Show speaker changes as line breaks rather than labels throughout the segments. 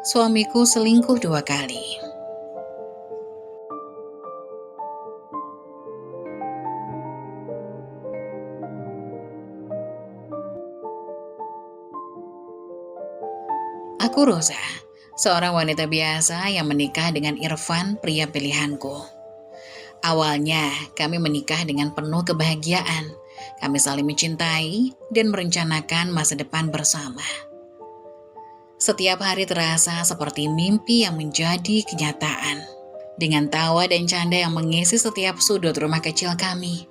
Suamiku selingkuh 2 kali. Aku Rosa, seorang wanita biasa yang menikah dengan Irfan, pria pilihanku. Awalnya, kami menikah dengan penuh kebahagiaan. Kami saling mencintai dan merencanakan masa depan bersama. Setiap hari terasa seperti mimpi yang menjadi kenyataan. Dengan tawa dan canda yang mengisi setiap sudut rumah kecil kami.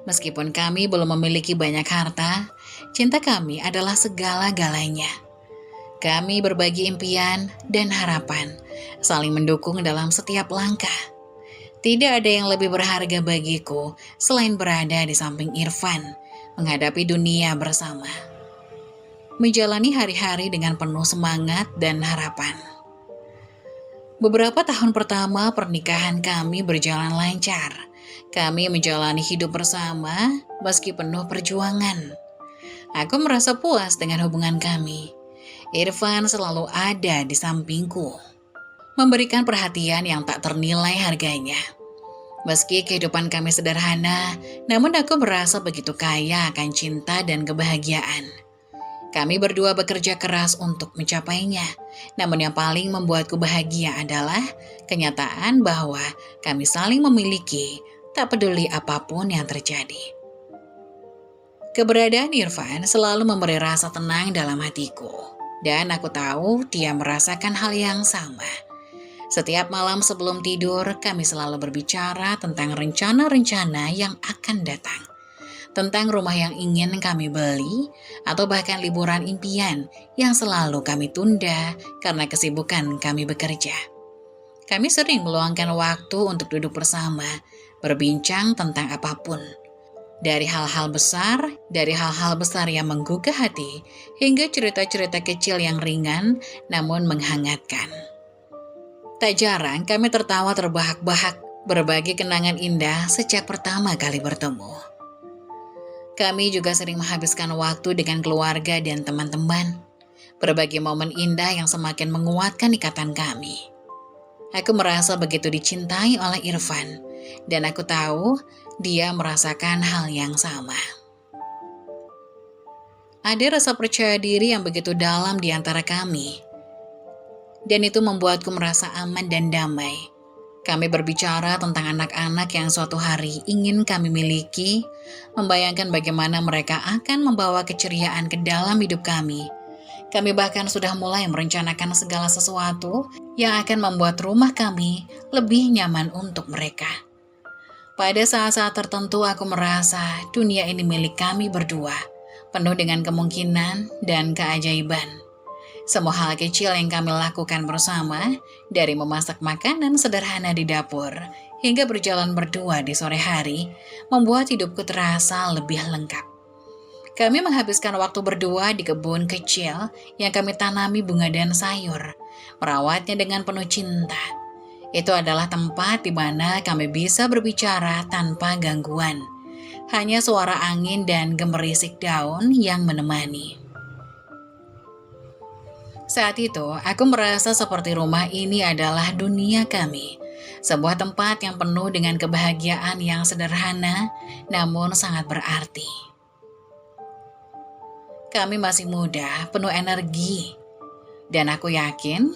Meskipun kami belum memiliki banyak harta, cinta kami adalah segala-galanya. Kami berbagi impian dan harapan, saling mendukung dalam setiap langkah. Tidak ada yang lebih berharga bagiku selain berada di samping Irfan, menghadapi dunia bersama. Menjalani hari-hari dengan penuh semangat dan harapan. Beberapa tahun pertama pernikahan kami berjalan lancar. Kami menjalani hidup bersama meski penuh perjuangan. Aku merasa puas dengan hubungan kami. Irfan selalu ada di sampingku, memberikan perhatian yang tak ternilai harganya. Meski kehidupan kami sederhana, namun aku merasa begitu kaya akan cinta dan kebahagiaan. Kami berdua bekerja keras untuk mencapainya, namun yang paling membuatku bahagia adalah kenyataan bahwa kami saling memiliki, tak peduli apapun yang terjadi. Keberadaan Irfan selalu memberi rasa tenang dalam hatiku, dan aku tahu dia merasakan hal yang sama. Setiap malam sebelum tidur, kami selalu berbicara tentang rencana-rencana yang akan datang. Tentang rumah yang ingin kami beli, atau bahkan liburan impian yang selalu kami tunda karena kesibukan kami bekerja. Kami sering meluangkan waktu untuk duduk bersama, berbincang tentang apapun. Dari hal-hal besar yang menggugah hati, hingga cerita-cerita kecil yang ringan namun menghangatkan. Tak jarang kami tertawa terbahak-bahak, berbagi kenangan indah sejak pertama kali bertemu. Kami juga sering menghabiskan waktu dengan keluarga dan teman-teman, berbagi momen indah yang semakin menguatkan ikatan kami. Aku merasa begitu dicintai oleh Irfan, dan aku tahu dia merasakan hal yang sama. Ada rasa percaya diri yang begitu dalam di antara kami, dan itu membuatku merasa aman dan damai. Kami berbicara tentang anak-anak yang suatu hari ingin kami miliki, membayangkan bagaimana mereka akan membawa keceriaan ke dalam hidup kami. Kami bahkan sudah mulai merencanakan segala sesuatu yang akan membuat rumah kami lebih nyaman untuk mereka. Pada saat-saat tertentu aku merasa dunia ini milik kami berdua, penuh dengan kemungkinan dan keajaiban. Semua hal kecil yang kami lakukan bersama, dari memasak makanan sederhana di dapur, hingga berjalan berdua di sore hari, membuat hidupku terasa lebih lengkap. Kami menghabiskan waktu berdua di kebun kecil yang kami tanami bunga dan sayur, merawatnya dengan penuh cinta. Itu adalah tempat di mana kami bisa berbicara tanpa gangguan. Hanya suara angin dan gemerisik daun yang menemani. Saat itu, aku merasa seperti rumah ini adalah dunia kami. Sebuah tempat yang penuh dengan kebahagiaan yang sederhana, namun sangat berarti. Kami masih muda, penuh energi. Dan aku yakin,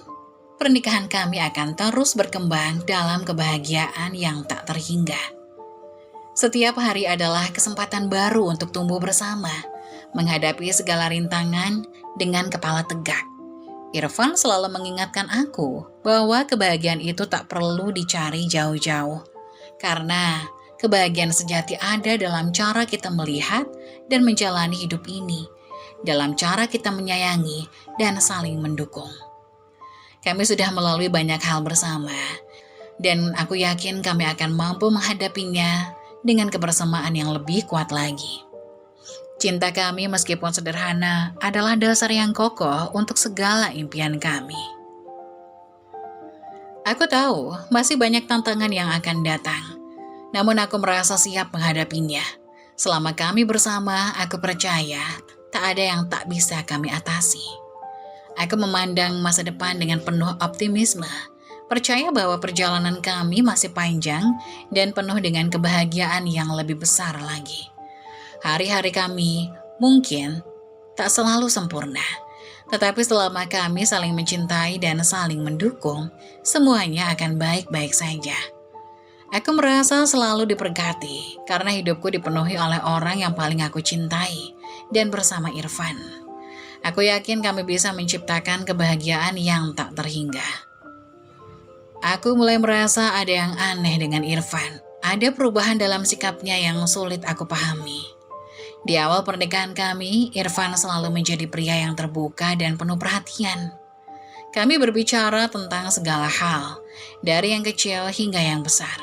pernikahan kami akan terus berkembang dalam kebahagiaan yang tak terhingga. Setiap hari adalah kesempatan baru untuk tumbuh bersama, menghadapi segala rintangan dengan kepala tegak. Irfan selalu mengingatkan aku bahwa kebahagiaan itu tak perlu dicari jauh-jauh. Karena kebahagiaan sejati ada dalam cara kita melihat dan menjalani hidup ini. Dalam cara kita menyayangi dan saling mendukung. Kami sudah melalui banyak hal bersama. Dan aku yakin kami akan mampu menghadapinya dengan kebersamaan yang lebih kuat lagi. Cinta kami meskipun sederhana adalah dasar yang kokoh untuk segala impian kami. Aku tahu masih banyak tantangan yang akan datang, namun aku merasa siap menghadapinya. Selama kami bersama, aku percaya tak ada yang tak bisa kami atasi. Aku memandang masa depan dengan penuh optimisme, percaya bahwa perjalanan kami masih panjang dan penuh dengan kebahagiaan yang lebih besar lagi. Hari-hari kami mungkin tak selalu sempurna, tetapi selama kami saling mencintai dan saling mendukung, semuanya akan baik-baik saja. Aku merasa selalu diberkati karena hidupku dipenuhi oleh orang yang paling aku cintai dan bersama Irfan. Aku yakin kami bisa menciptakan kebahagiaan yang tak terhingga. Aku mulai merasa ada yang aneh dengan Irfan. Ada perubahan dalam sikapnya yang sulit aku pahami. Di awal pernikahan kami, Irfan selalu menjadi pria yang terbuka dan penuh perhatian. Kami berbicara tentang segala hal, dari yang kecil hingga yang besar.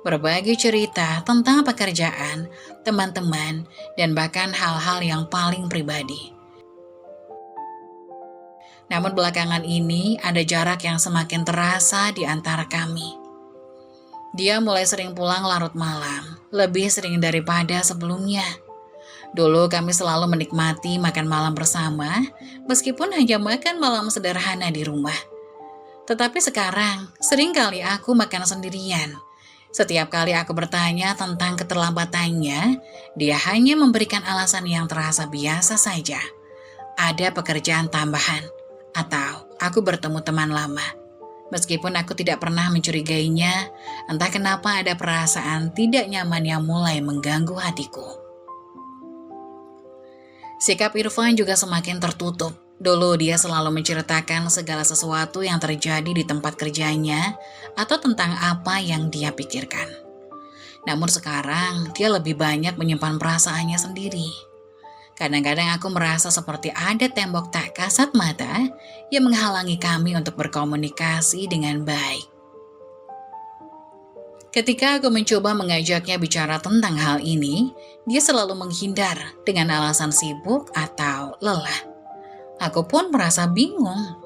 Berbagi cerita tentang pekerjaan, teman-teman, dan bahkan hal-hal yang paling pribadi. Namun belakangan ini ada jarak yang semakin terasa di antara kami. Dia mulai sering pulang larut malam, lebih sering daripada sebelumnya. Dulu kami selalu menikmati makan malam bersama, meskipun hanya makan malam sederhana di rumah. Tetapi sekarang, sering kali aku makan sendirian. Setiap kali aku bertanya tentang keterlambatannya, dia hanya memberikan alasan yang terasa biasa saja. Ada pekerjaan tambahan, atau aku bertemu teman lama. Meskipun aku tidak pernah mencurigainya, entah kenapa ada perasaan tidak nyaman yang mulai mengganggu hatiku. Sikap Irfan juga semakin tertutup. Dulu dia selalu menceritakan segala sesuatu yang terjadi di tempat kerjanya atau tentang apa yang dia pikirkan. Namun sekarang dia lebih banyak menyimpan perasaannya sendiri. Kadang-kadang aku merasa seperti ada tembok tak kasat mata yang menghalangi kami untuk berkomunikasi dengan baik. Ketika aku mencoba mengajaknya bicara tentang hal ini, dia selalu menghindar dengan alasan sibuk atau lelah. Aku pun merasa bingung,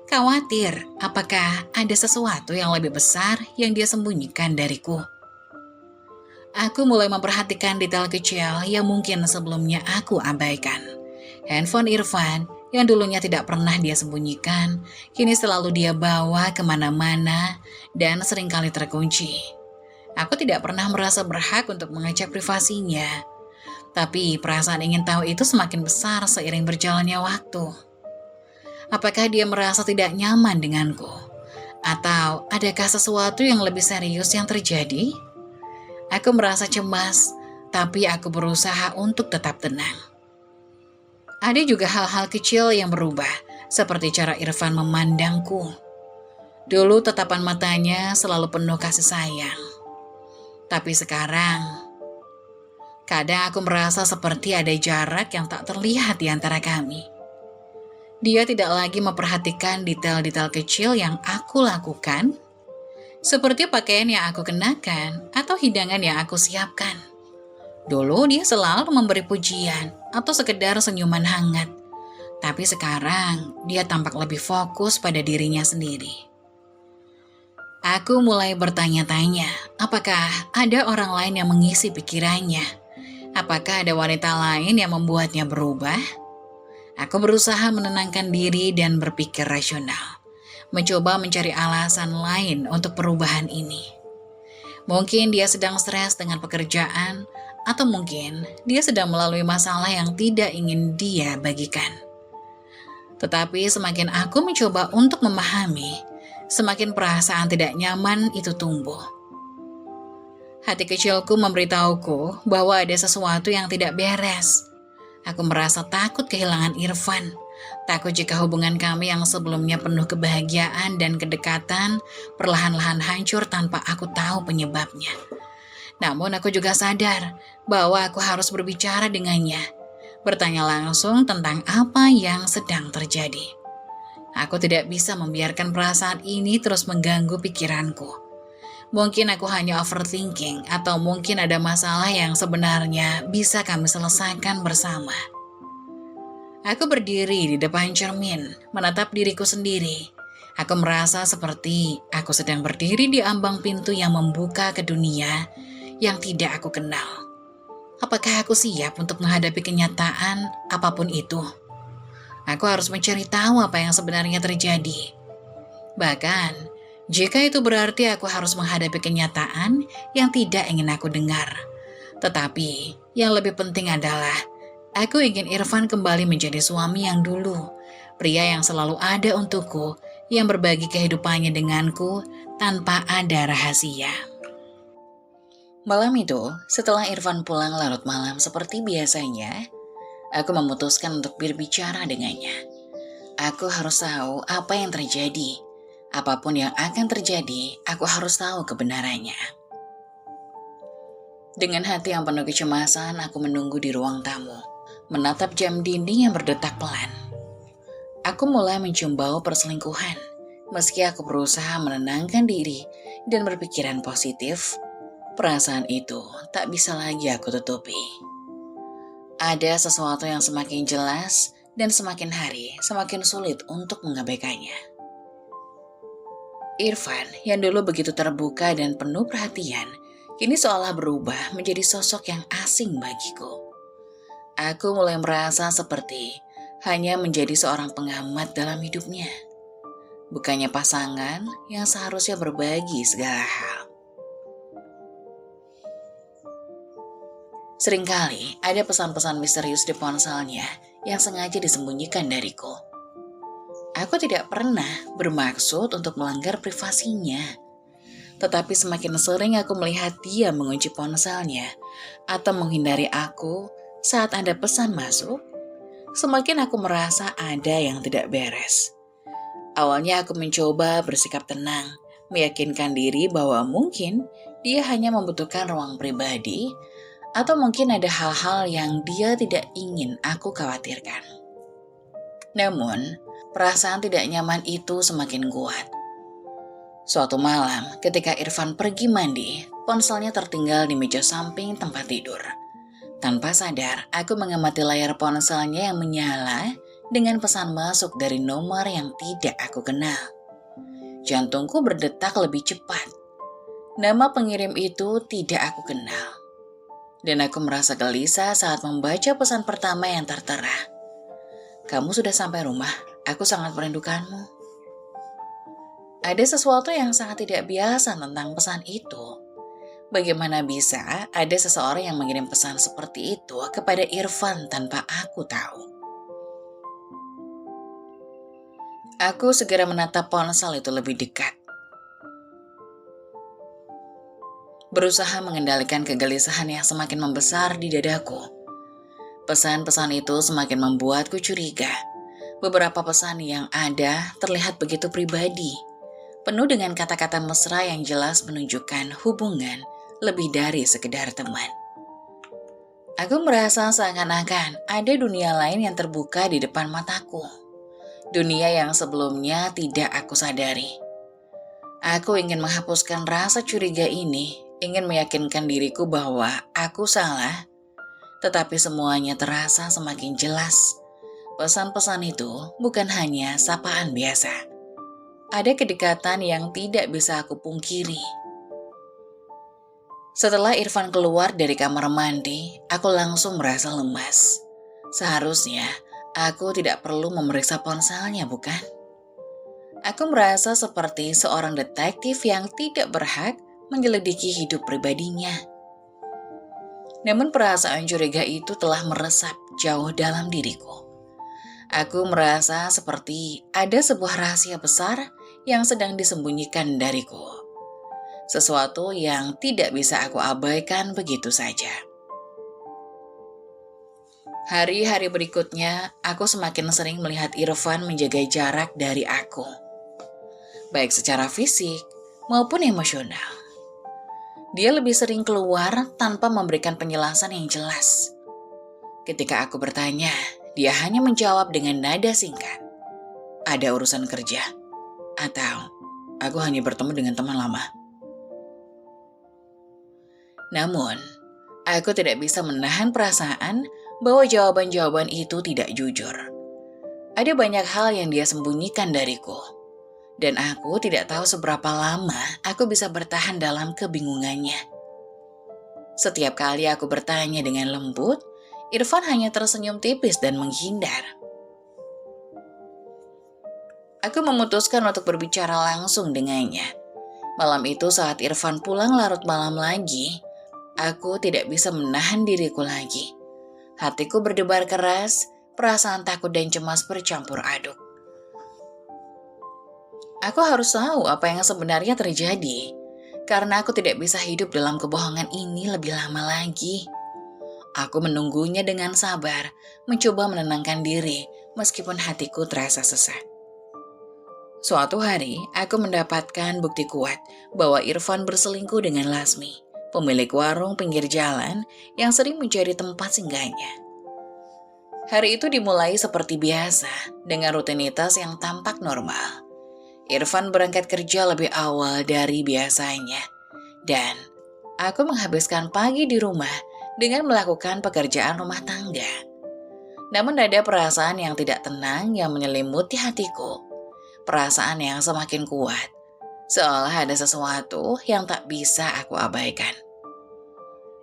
khawatir apakah ada sesuatu yang lebih besar yang dia sembunyikan dariku. Aku mulai memperhatikan detail kecil yang mungkin sebelumnya aku abaikan. Handphone Irfan yang dulunya tidak pernah dia sembunyikan, kini selalu dia bawa kemana-mana dan seringkali terkunci. Aku tidak pernah merasa berhak untuk mengecek privasinya, tapi perasaan ingin tahu itu semakin besar seiring berjalannya waktu. Apakah dia merasa tidak nyaman denganku? Atau adakah sesuatu yang lebih serius yang terjadi? Aku merasa cemas, tapi aku berusaha untuk tetap tenang. Ada juga hal-hal kecil yang berubah, seperti cara Irfan memandangku. Dulu tatapan matanya selalu penuh kasih sayang. Tapi sekarang, kadang aku merasa seperti ada jarak yang tak terlihat di antara kami. Dia tidak lagi memperhatikan detail-detail kecil yang aku lakukan, seperti pakaian yang aku kenakan atau hidangan yang aku siapkan. Dulu dia selalu memberi pujian atau sekedar senyuman hangat, tapi sekarang dia tampak lebih fokus pada dirinya sendiri. Aku mulai bertanya-tanya, apakah ada orang lain yang mengisi pikirannya? Apakah ada wanita lain yang membuatnya berubah? Aku berusaha menenangkan diri dan berpikir rasional, mencoba mencari alasan lain untuk perubahan ini. Mungkin dia sedang stres dengan pekerjaan, atau mungkin dia sedang melalui masalah yang tidak ingin dia bagikan. Tetapi semakin aku mencoba untuk memahami, semakin perasaan tidak nyaman itu tumbuh. Hati kecilku memberitahuku bahwa ada sesuatu yang tidak beres. Aku merasa takut kehilangan Irfan. Takut jika hubungan kami yang sebelumnya penuh kebahagiaan dan kedekatan perlahan-lahan hancur tanpa aku tahu penyebabnya. Namun aku juga sadar bahwa aku harus berbicara dengannya, bertanya langsung tentang apa yang sedang terjadi. Aku tidak bisa membiarkan perasaan ini terus mengganggu pikiranku. Mungkin aku hanya overthinking, atau mungkin ada masalah yang sebenarnya bisa kami selesaikan bersama. Aku berdiri di depan cermin, menatap diriku sendiri. Aku merasa seperti aku sedang berdiri di ambang pintu yang membuka ke dunia yang tidak aku kenal. Apakah aku siap untuk menghadapi kenyataan apapun itu? Aku harus mencari tahu apa yang sebenarnya terjadi. Bahkan, jika itu berarti aku harus menghadapi kenyataan yang tidak ingin aku dengar. Tetapi, yang lebih penting adalah, aku ingin Irfan kembali menjadi suami yang dulu. Pria yang selalu ada untukku, yang berbagi kehidupannya denganku tanpa ada rahasia. Malam itu, setelah Irfan pulang larut malam seperti biasanya, aku memutuskan untuk berbicara dengannya. Aku harus tahu apa yang terjadi. Apapun yang akan terjadi, aku harus tahu kebenarannya. Dengan hati yang penuh kecemasan, aku menunggu di ruang tamu, menatap jam dinding yang berdetak pelan. Aku mulai mencium bau perselingkuhan. Meski aku berusaha menenangkan diri dan berpikiran positif, perasaan itu tak bisa lagi aku tutupi. Ada sesuatu yang semakin jelas dan semakin hari semakin sulit untuk mengabaikannya. Irfan yang dulu begitu terbuka dan penuh perhatian, kini seolah berubah menjadi sosok yang asing bagiku. Aku mulai merasa seperti hanya menjadi seorang pengamat dalam hidupnya, bukannya pasangan yang seharusnya berbagi segala hal. Seringkali ada pesan-pesan misterius di ponselnya yang sengaja disembunyikan dariku. Aku tidak pernah bermaksud untuk melanggar privasinya. Tetapi semakin sering aku melihat dia mengunci ponselnya atau menghindari aku saat ada pesan masuk, semakin aku merasa ada yang tidak beres. Awalnya aku mencoba bersikap tenang, meyakinkan diri bahwa mungkin dia hanya membutuhkan ruang pribadi, atau mungkin ada hal-hal yang dia tidak ingin aku khawatirkan. Namun, perasaan tidak nyaman itu semakin kuat. Suatu malam, ketika Irfan pergi mandi, ponselnya tertinggal di meja samping tempat tidur. Tanpa sadar, aku mengamati layar ponselnya yang menyala dengan pesan masuk dari nomor yang tidak aku kenal. Jantungku berdetak lebih cepat. Nama pengirim itu tidak aku kenal. Dan aku merasa gelisah saat membaca pesan pertama yang tertera. Kamu sudah sampai rumah, aku sangat merindukanmu. Ada sesuatu yang sangat tidak biasa tentang pesan itu. Bagaimana bisa ada seseorang yang mengirim pesan seperti itu kepada Irfan tanpa aku tahu? Aku segera menatap ponsel itu lebih dekat. Berusaha mengendalikan kegelisahan yang semakin membesar di dadaku. Pesan-pesan itu semakin membuatku curiga. Beberapa pesan yang ada terlihat begitu pribadi, penuh dengan kata-kata mesra yang jelas menunjukkan hubungan lebih dari sekedar teman. Aku merasa seakan-akan ada dunia lain yang terbuka di depan mataku. Dunia yang sebelumnya tidak aku sadari. Aku ingin menghapuskan rasa curiga ini, ingin meyakinkan diriku bahwa aku salah, tetapi semuanya terasa semakin jelas. Pesan-pesan itu bukan hanya sapaan biasa. Ada kedekatan yang tidak bisa aku pungkiri. Setelah Irfan keluar dari kamar mandi, aku langsung merasa lemas. Seharusnya aku tidak perlu memeriksa ponselnya, bukan? Aku merasa seperti seorang detektif yang tidak berhak menyelidiki hidup pribadinya. Namun perasaan curiga itu telah meresap jauh dalam diriku. Aku merasa seperti ada sebuah rahasia besar yang sedang disembunyikan dariku. Sesuatu yang tidak bisa aku abaikan begitu saja. Hari-hari berikutnya, aku semakin sering melihat Irfan menjaga jarak dari aku, baik secara fisik maupun emosional. Dia lebih sering keluar tanpa memberikan penjelasan yang jelas. Ketika aku bertanya, dia hanya menjawab dengan nada singkat. Ada urusan kerja, atau aku hanya bertemu dengan teman lama. Namun, aku tidak bisa menahan perasaan bahwa jawaban-jawaban itu tidak jujur. Ada banyak hal yang dia sembunyikan dariku. Dan aku tidak tahu seberapa lama aku bisa bertahan dalam kebingungannya. Setiap kali aku bertanya dengan lembut, Irfan hanya tersenyum tipis dan menghindar. Aku memutuskan untuk berbicara langsung dengannya. Malam itu saat Irfan pulang larut malam lagi, aku tidak bisa menahan diriku lagi. Hatiku berdebar keras, perasaan takut dan cemas bercampur aduk. Aku harus tahu apa yang sebenarnya terjadi, karena aku tidak bisa hidup dalam kebohongan ini lebih lama lagi. Aku menunggunya dengan sabar, mencoba menenangkan diri, meskipun hatiku terasa sesak. Suatu hari, aku mendapatkan bukti kuat bahwa Irfan berselingkuh dengan Lasmi, pemilik warung pinggir jalan yang sering menjadi tempat singgahnya. Hari itu dimulai seperti biasa, dengan rutinitas yang tampak normal. Irfan berangkat kerja lebih awal dari biasanya, dan aku menghabiskan pagi di rumah dengan melakukan pekerjaan rumah tangga. Namun ada perasaan yang tidak tenang yang menyelimuti hatiku. Perasaan yang semakin kuat, seolah ada sesuatu yang tak bisa aku abaikan.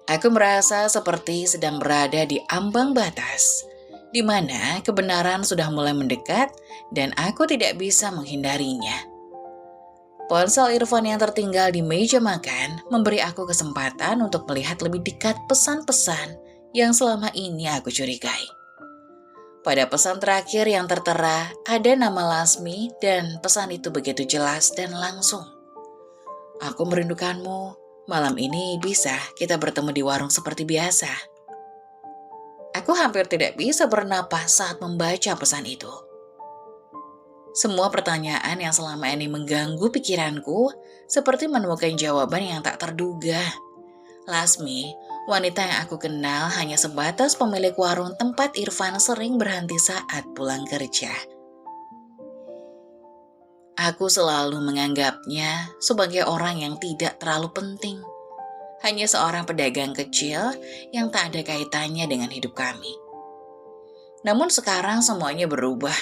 Aku merasa seperti sedang berada di ambang batas, di mana kebenaran sudah mulai mendekat dan aku tidak bisa menghindarinya. Ponsel Irfan yang tertinggal di meja makan memberi aku kesempatan untuk melihat lebih dekat pesan-pesan yang selama ini aku curigai. Pada pesan terakhir yang tertera, ada nama Lasmi dan pesan itu begitu jelas dan langsung. Aku merindukanmu, malam ini bisa kita bertemu di warung seperti biasa. Aku hampir tidak bisa bernapas saat membaca pesan itu. Semua pertanyaan yang selama ini mengganggu pikiranku seperti menemukan jawaban yang tak terduga. Lasmi, wanita yang aku kenal hanya sebatas pemilik warung tempat Irfan sering berhenti saat pulang kerja. Aku selalu menganggapnya sebagai orang yang tidak terlalu penting. Hanya seorang pedagang kecil yang tak ada kaitannya dengan hidup kami. Namun sekarang semuanya berubah.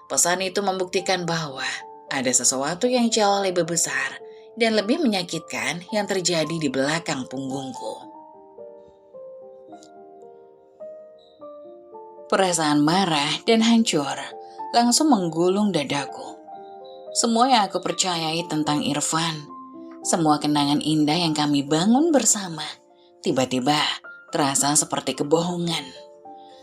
Pesan itu membuktikan bahwa ada sesuatu yang jauh lebih besar dan lebih menyakitkan yang terjadi di belakang punggungku. Perasaan marah dan hancur langsung menggulung dadaku. Semua yang aku percayai tentang Irfan, semua kenangan indah yang kami bangun bersama, tiba-tiba terasa seperti kebohongan.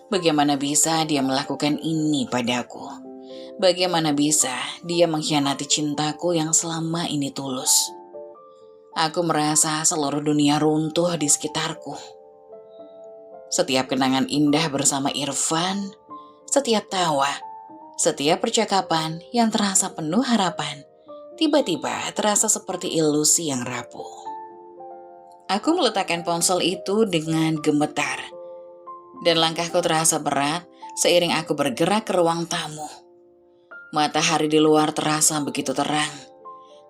Bagaimana bisa dia melakukan ini padaku? Bagaimana bisa dia mengkhianati cintaku yang selama ini tulus? Aku merasa seluruh dunia runtuh di sekitarku. Setiap kenangan indah bersama Irfan, setiap tawa, setiap percakapan yang terasa penuh harapan, tiba-tiba terasa seperti ilusi yang rapuh. Aku meletakkan ponsel itu dengan gemetar, dan langkahku terasa berat seiring aku bergerak ke ruang tamu. Matahari di luar terasa begitu terang,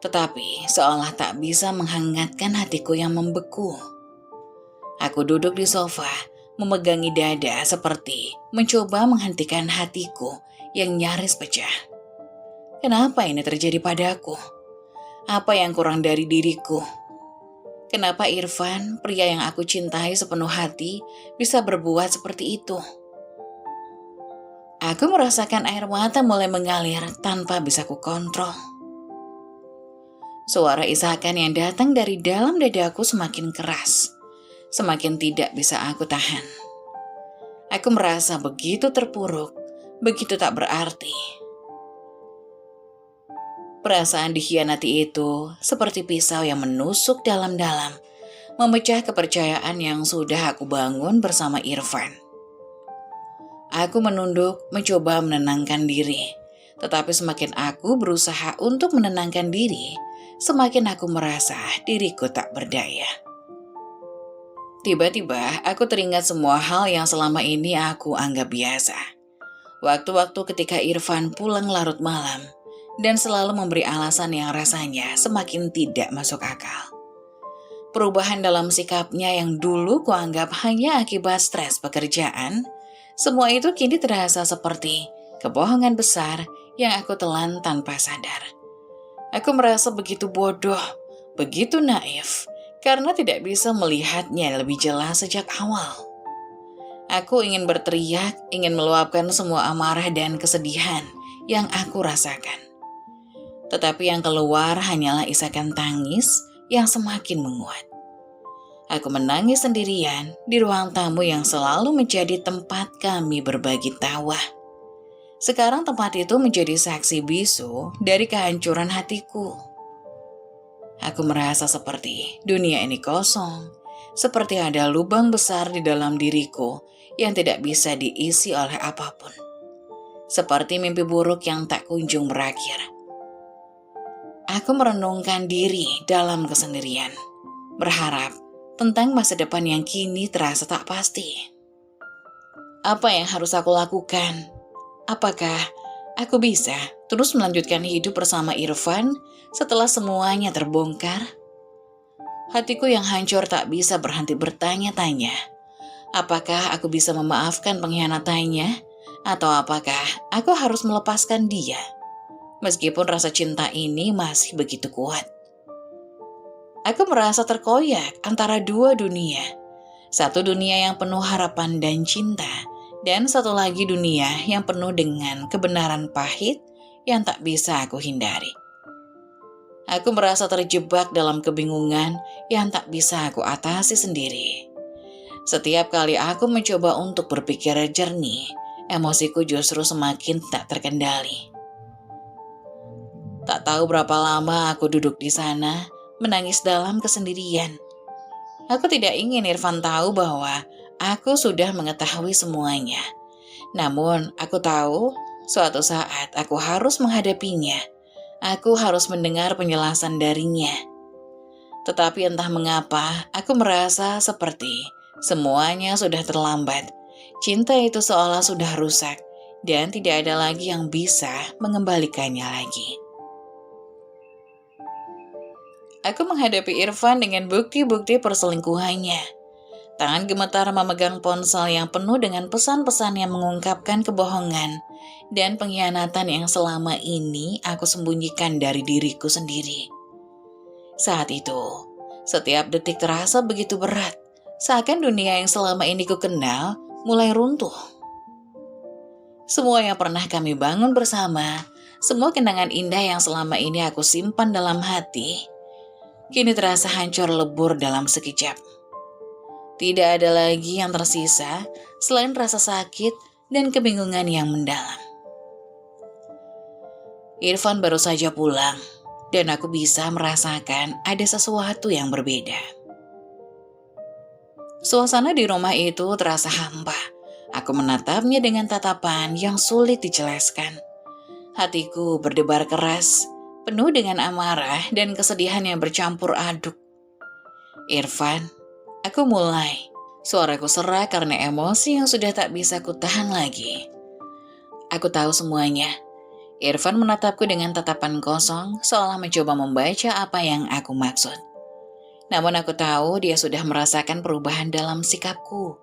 tetapi seolah tak bisa menghangatkan hatiku yang membeku. Aku duduk di sofa, memegangi dada seperti mencoba menghentikan hatiku yang nyaris pecah. Kenapa ini terjadi padaku? Apa yang kurang dari diriku? Kenapa Irfan, pria yang aku cintai sepenuh hati, bisa berbuat seperti itu? Aku merasakan air mata mulai mengalir tanpa bisa kukontrol. Suara isakan yang datang dari dalam dadaku semakin keras, semakin tidak bisa aku tahan. Aku merasa begitu terpuruk, begitu tak berarti. Perasaan dikhianati itu seperti pisau yang menusuk dalam-dalam, memecah kepercayaan yang sudah aku bangun bersama Irfan. Aku menunduk, mencoba menenangkan diri, tetapi semakin aku berusaha untuk menenangkan diri, semakin aku merasa diriku tak berdaya. Tiba-tiba aku teringat semua hal yang selama ini aku anggap biasa. Waktu-waktu ketika Irfan pulang larut malam, dan selalu memberi alasan yang rasanya semakin tidak masuk akal. Perubahan dalam sikapnya yang dulu kuanggap hanya akibat stres pekerjaan, semua itu kini terasa seperti kebohongan besar yang aku telan tanpa sadar. Aku merasa begitu bodoh, begitu naif, karena tidak bisa melihatnya lebih jelas sejak awal. Aku ingin berteriak, ingin meluapkan semua amarah dan kesedihan yang aku rasakan. Tetapi yang keluar hanyalah isakan tangis yang semakin menguat. Aku menangis sendirian di ruang tamu yang selalu menjadi tempat kami berbagi tawa. Sekarang tempat itu menjadi saksi bisu dari kehancuran hatiku. Aku merasa seperti dunia ini kosong, seperti ada lubang besar di dalam diriku yang tidak bisa diisi oleh apapun. Seperti mimpi buruk yang tak kunjung berakhir. Aku merenungkan diri dalam kesendirian, berharap tentang masa depan yang kini terasa tak pasti. Apa yang harus aku lakukan? Apakah aku bisa terus melanjutkan hidup bersama Irfan setelah semuanya terbongkar? Hatiku yang hancur tak bisa berhenti bertanya-tanya. Apakah aku bisa memaafkan pengkhianatannya? Atau apakah aku harus melepaskan dia? Meskipun rasa cinta ini masih begitu kuat. Aku merasa terkoyak antara dua dunia. Satu dunia yang penuh harapan dan cinta, dan satu lagi dunia yang penuh dengan kebenaran pahit yang tak bisa aku hindari. Aku merasa terjebak dalam kebingungan yang tak bisa aku atasi sendiri. Setiap kali aku mencoba untuk berpikir jernih, emosiku justru semakin tak terkendali. Tak tahu berapa lama aku duduk di sana, menangis dalam kesendirian. Aku tidak ingin Irfan tahu bahwa aku sudah mengetahui semuanya. Namun, aku tahu suatu saat aku harus menghadapinya. Aku harus mendengar penjelasan darinya. Tetapi entah mengapa, aku merasa seperti semuanya sudah terlambat. Cinta itu seolah sudah rusak dan tidak ada lagi yang bisa mengembalikannya lagi. Aku menghadapi Irfan dengan bukti-bukti perselingkuhannya. Tangan gemetar memegang ponsel yang penuh dengan pesan-pesan yang mengungkapkan kebohongan dan pengkhianatan yang selama ini aku sembunyikan dari diriku sendiri. Saat itu, setiap detik terasa begitu berat, seakan dunia yang selama ini ku kenal mulai runtuh. Semua yang pernah kami bangun bersama, semua kenangan indah yang selama ini aku simpan dalam hati, kini terasa hancur lebur dalam sekejap. Tidak ada lagi yang tersisa selain rasa sakit dan kebingungan yang mendalam. Irfan baru saja pulang, dan aku bisa merasakan ada sesuatu yang berbeda. Suasana di rumah itu terasa hampa. Aku menatapnya dengan tatapan yang sulit dijelaskan. Hatiku berdebar keras, penuh dengan amarah dan kesedihan yang bercampur aduk. Irfan, aku mulai. Suaraku serak karena emosi yang sudah tak bisa kutahan lagi. Aku tahu semuanya. Irfan menatapku dengan tatapan kosong, seolah mencoba membaca apa yang aku maksud. Namun aku tahu dia sudah merasakan perubahan dalam sikapku.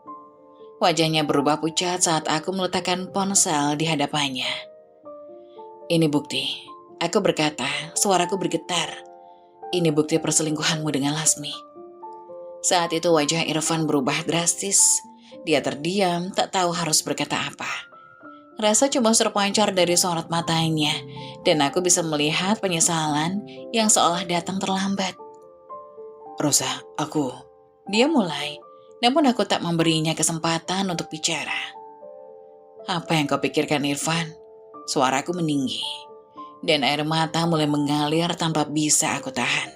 Wajahnya berubah pucat saat aku meletakkan ponsel di hadapannya. Ini bukti. Aku berkata, suaraku bergetar. Ini bukti perselingkuhanmu dengan Lasmi. Saat itu wajah Irfan berubah drastis. Dia terdiam, tak tahu harus berkata apa. Rasa cemas terpancar dari sorot matanya, dan aku bisa melihat penyesalan yang seolah datang terlambat. Rosa, Dia mulai, namun aku tak memberinya kesempatan untuk bicara. Apa yang kau pikirkan, Irfan? Suaraku meninggi, dan air mata mulai mengalir tanpa bisa aku tahan.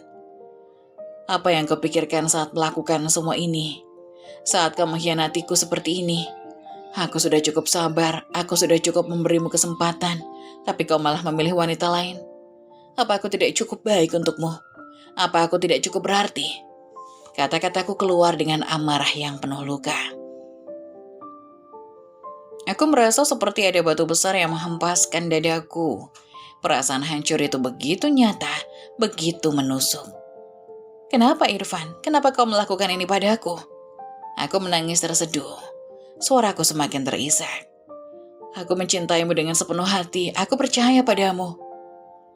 Apa yang kau pikirkan saat melakukan semua ini? Saat kau mengkhianatiku seperti ini? Aku sudah cukup sabar, aku sudah cukup memberimu kesempatan, tapi kau malah memilih wanita lain. Apa aku tidak cukup baik untukmu? Apa aku tidak cukup berarti? Kata-kataku keluar dengan amarah yang penuh luka. Aku merasa seperti ada batu besar yang menghempaskan dadaku. Perasaan hancur itu begitu nyata, begitu menusuk. Kenapa Irfan? Kenapa kau melakukan ini padaku? Aku menangis terseduh. Suaraku semakin terisak. Aku mencintaimu dengan sepenuh hati, aku percaya padamu.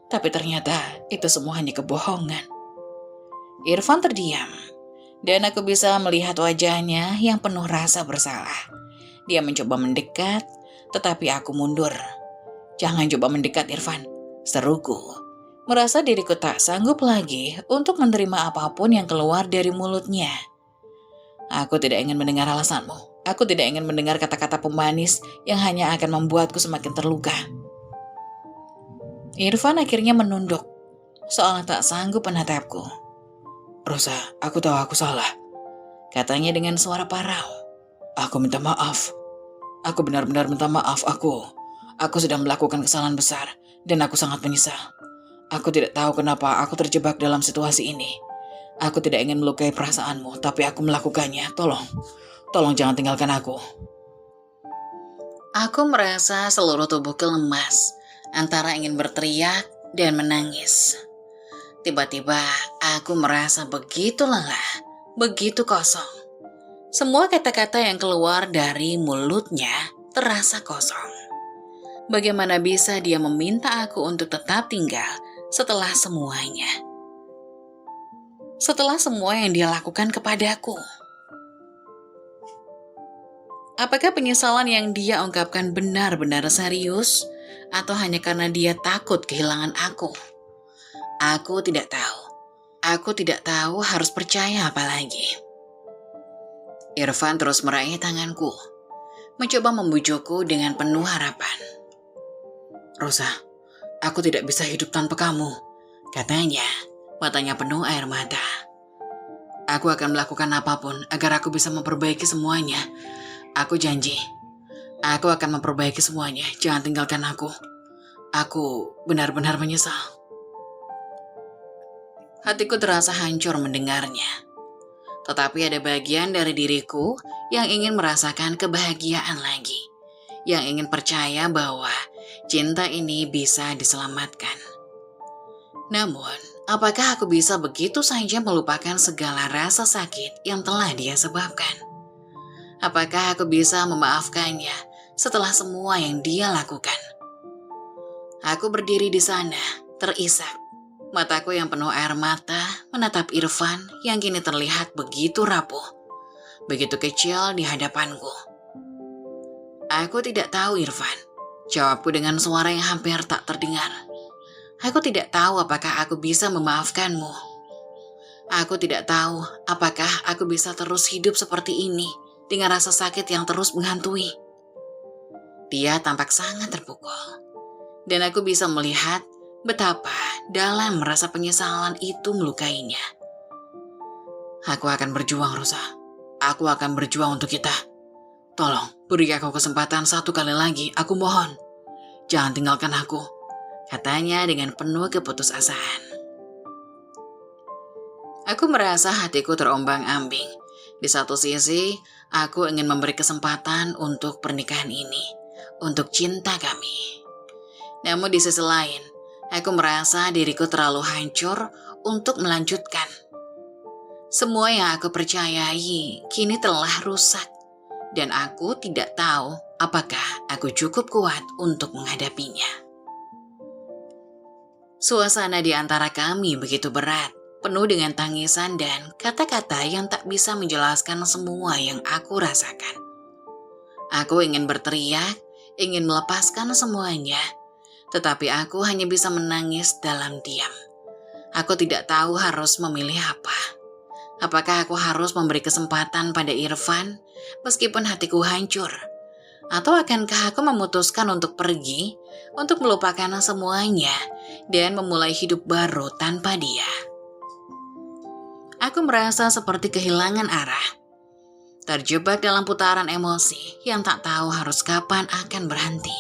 Tapi ternyata itu semua hanya kebohongan. Irfan terdiam, dan aku bisa melihat wajahnya yang penuh rasa bersalah. Dia mencoba mendekat, tetapi aku mundur. Jangan coba mendekat, Irfan, seruku. Merasa diriku tak sanggup lagi untuk menerima apapun yang keluar dari mulutnya. Aku tidak ingin mendengar alasanmu. Aku tidak ingin mendengar kata-kata pemanis yang hanya akan membuatku semakin terluka. Irfan akhirnya menunduk, seolah tak sanggup menatapku. Rosa, aku tahu aku salah, katanya dengan suara parau. Aku minta maaf. Aku benar-benar minta maaf. Aku sudah melakukan kesalahan besar dan aku sangat menyesal. Aku tidak tahu kenapa aku terjebak dalam situasi ini. Aku tidak ingin melukai perasaanmu, tapi aku melakukannya. Tolong jangan tinggalkan aku. Aku merasa seluruh tubuhku lemas, antara ingin berteriak dan menangis. Tiba-tiba aku merasa begitu lelah, begitu kosong. Semua kata-kata yang keluar dari mulutnya terasa kosong. Bagaimana bisa dia meminta aku untuk tetap tinggal setelah semuanya? Setelah semua yang dia lakukan kepadaku. Apakah penyesalan yang dia ungkapkan benar-benar serius? Atau hanya karena dia takut kehilangan aku? Aku tidak tahu. Aku tidak tahu harus percaya apa lagi. Irfan terus meraih tanganku, mencoba membujukku dengan penuh harapan. Rosa, aku tidak bisa hidup tanpa kamu, katanya, matanya penuh air mata. Aku akan melakukan apapun agar aku bisa memperbaiki semuanya. Aku janji, aku akan memperbaiki semuanya, jangan tinggalkan aku. Aku benar-benar menyesal. Hatiku terasa hancur mendengarnya. Tetapi ada bagian dari diriku yang ingin merasakan kebahagiaan lagi. Yang ingin percaya bahwa cinta ini bisa diselamatkan. Namun, apakah aku bisa begitu saja melupakan segala rasa sakit yang telah dia sebabkan? Apakah aku bisa memaafkannya setelah semua yang dia lakukan? Aku berdiri di sana, terisak. Mataku yang penuh air mata menatap Irfan yang kini terlihat begitu rapuh, begitu kecil di hadapanku. Aku tidak tahu, Irfan, jawabku dengan suara yang hampir tak terdengar. Aku tidak tahu apakah aku bisa memaafkanmu. Aku tidak tahu apakah aku bisa terus hidup seperti ini dengan rasa sakit yang terus menghantui. Dia tampak sangat terpukul, dan aku bisa melihat betapa dalam merasa penyesalan itu melukainya. Aku akan berjuang, Rosa. Aku akan berjuang untuk kita. Tolong, beri aku kesempatan satu kali lagi, aku mohon. Jangan tinggalkan aku, katanya dengan penuh keputusasaan. Aku merasa hatiku terombang-ambing. Di satu sisi, aku ingin memberi kesempatan untuk pernikahan ini, untuk cinta kami. Namun di sisi lain, aku merasa diriku terlalu hancur untuk melanjutkan. Semua yang aku percayai kini telah rusak, dan aku tidak tahu apakah aku cukup kuat untuk menghadapinya. Suasana di antara kami begitu berat, penuh dengan tangisan dan kata-kata yang tak bisa menjelaskan semua yang aku rasakan. Aku ingin berteriak, ingin melepaskan semuanya, tetapi aku hanya bisa menangis dalam diam. Aku tidak tahu harus memilih apa. Apakah aku harus memberi kesempatan pada Irfan meskipun hatiku hancur? Atau akankah aku memutuskan untuk pergi, untuk melupakan semuanya dan memulai hidup baru tanpa dia? Aku merasa seperti kehilangan arah, terjebak dalam putaran emosi yang tak tahu harus kapan akan berhenti.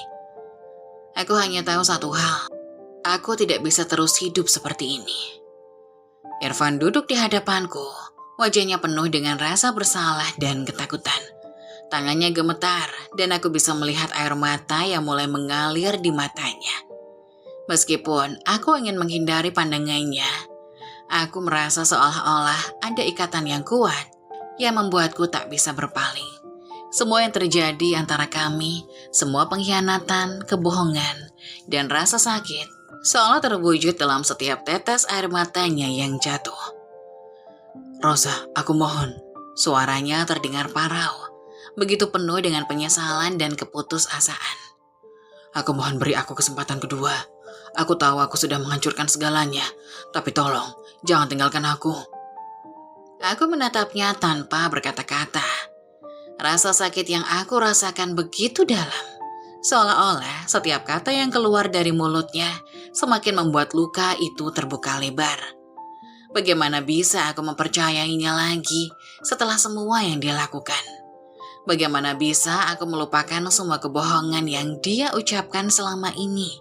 Aku hanya tahu satu hal, aku tidak bisa terus hidup seperti ini. Irfan duduk di hadapanku, wajahnya penuh dengan rasa bersalah dan ketakutan. Tangannya gemetar dan aku bisa melihat air mata yang mulai mengalir di matanya. Meskipun aku ingin menghindari pandangannya, aku merasa seolah-olah ada ikatan yang kuat yang membuatku tak bisa berpaling. Semua yang terjadi antara kami, semua pengkhianatan, kebohongan, dan rasa sakit seolah terwujud dalam setiap tetes air matanya yang jatuh. Rosa, aku mohon. Suaranya terdengar parau, begitu penuh dengan penyesalan dan keputusasaan.
Aku mohon beri aku kesempatan kedua. Aku tahu aku sudah menghancurkan segalanya, tapi tolong, jangan tinggalkan aku.
Aku menatapnya tanpa berkata-kata. Rasa sakit yang aku rasakan begitu dalam. Seolah-olah setiap kata yang keluar dari mulutnya semakin membuat luka itu terbuka lebar. Bagaimana bisa aku mempercayainya lagi setelah semua yang dia lakukan? Bagaimana bisa aku melupakan semua kebohongan yang dia ucapkan selama ini?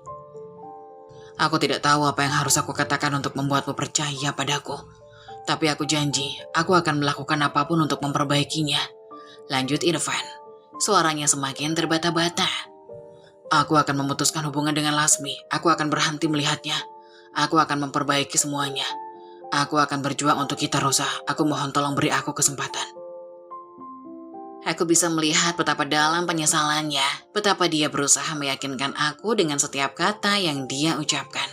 Aku tidak tahu apa yang harus aku katakan untuk membuatmu percaya padaku. Tapi aku janji, aku akan melakukan apapun untuk memperbaikinya.
Lanjut Irfan, suaranya semakin terbata-bata.
Aku akan memutuskan hubungan dengan Lasmi. Aku akan berhenti melihatnya. Aku akan memperbaiki semuanya. Aku akan berjuang untuk kita, Rosa. Aku mohon tolong beri aku kesempatan.
Aku bisa melihat betapa dalam penyesalannya, betapa dia berusaha meyakinkan aku dengan setiap kata yang dia ucapkan.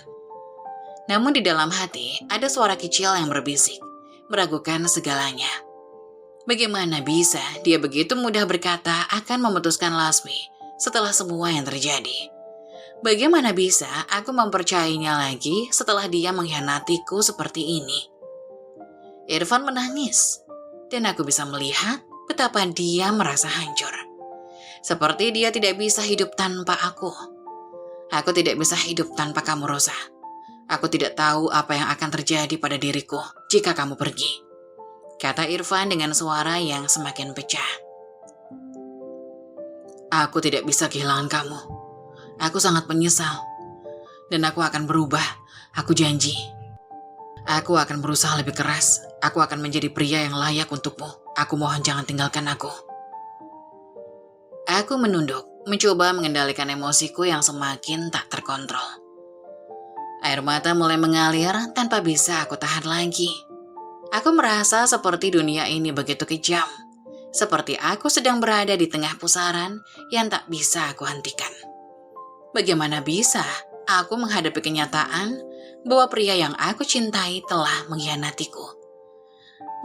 Namun di dalam hati ada suara kecil yang berbisik, meragukan segalanya. Bagaimana bisa dia begitu mudah berkata akan memutuskan Lasmi setelah semua yang terjadi? Bagaimana bisa aku mempercayainya lagi setelah dia mengkhianatiku seperti ini? Irfan menangis, dan aku bisa melihat betapa dia merasa hancur. Seperti dia tidak bisa hidup tanpa aku. Aku tidak bisa hidup tanpa kamu, Rosa. Aku tidak tahu apa yang akan terjadi pada diriku jika kamu pergi, kata Irfan dengan suara yang semakin pecah.
Aku tidak bisa kehilangan kamu. Aku sangat menyesal. Dan aku akan berubah. Aku janji. Aku akan berusaha lebih keras. Aku akan menjadi pria yang layak untukmu. Aku mohon jangan tinggalkan aku.
Aku menunduk, mencoba mengendalikan emosiku yang semakin tak terkontrol. Air mata mulai mengalir tanpa bisa aku tahan lagi. Aku merasa seperti dunia ini begitu kejam. Seperti aku sedang berada di tengah pusaran yang tak bisa aku hentikan. Bagaimana bisa aku menghadapi kenyataan bahwa pria yang aku cintai telah mengkhianatiku?